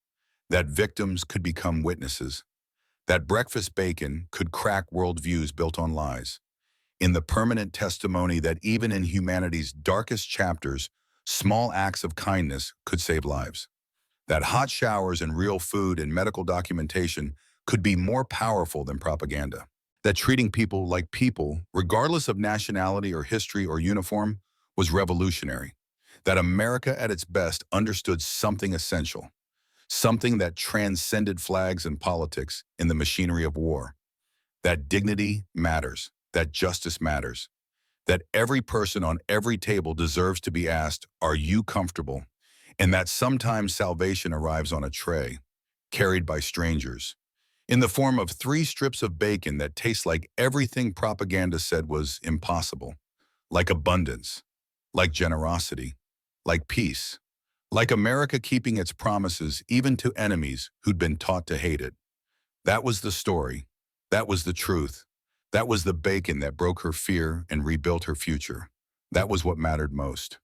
[SPEAKER 1] that victims could become witnesses, that breakfast bacon could crack worldviews built on lies, in the permanent testimony that even in humanity's darkest chapters, small acts of kindness could save lives. That hot showers and real food and medical documentation could be more powerful than propaganda. That treating people like people, regardless of nationality or history or uniform, was revolutionary. That America at its best understood something essential, something that transcended flags and politics in the machinery of war. That dignity matters, that justice matters, that every person on every table deserves to be asked, "Are you comfortable?" And that sometimes salvation arrives on a tray, carried by strangers, in the form of three strips of bacon that taste like everything propaganda said was impossible, like abundance, like generosity, like peace, like America keeping its promises even to enemies who'd been taught to hate it. That was the story. That was the truth. That was the bacon that broke her fear and rebuilt her future. That was what mattered most.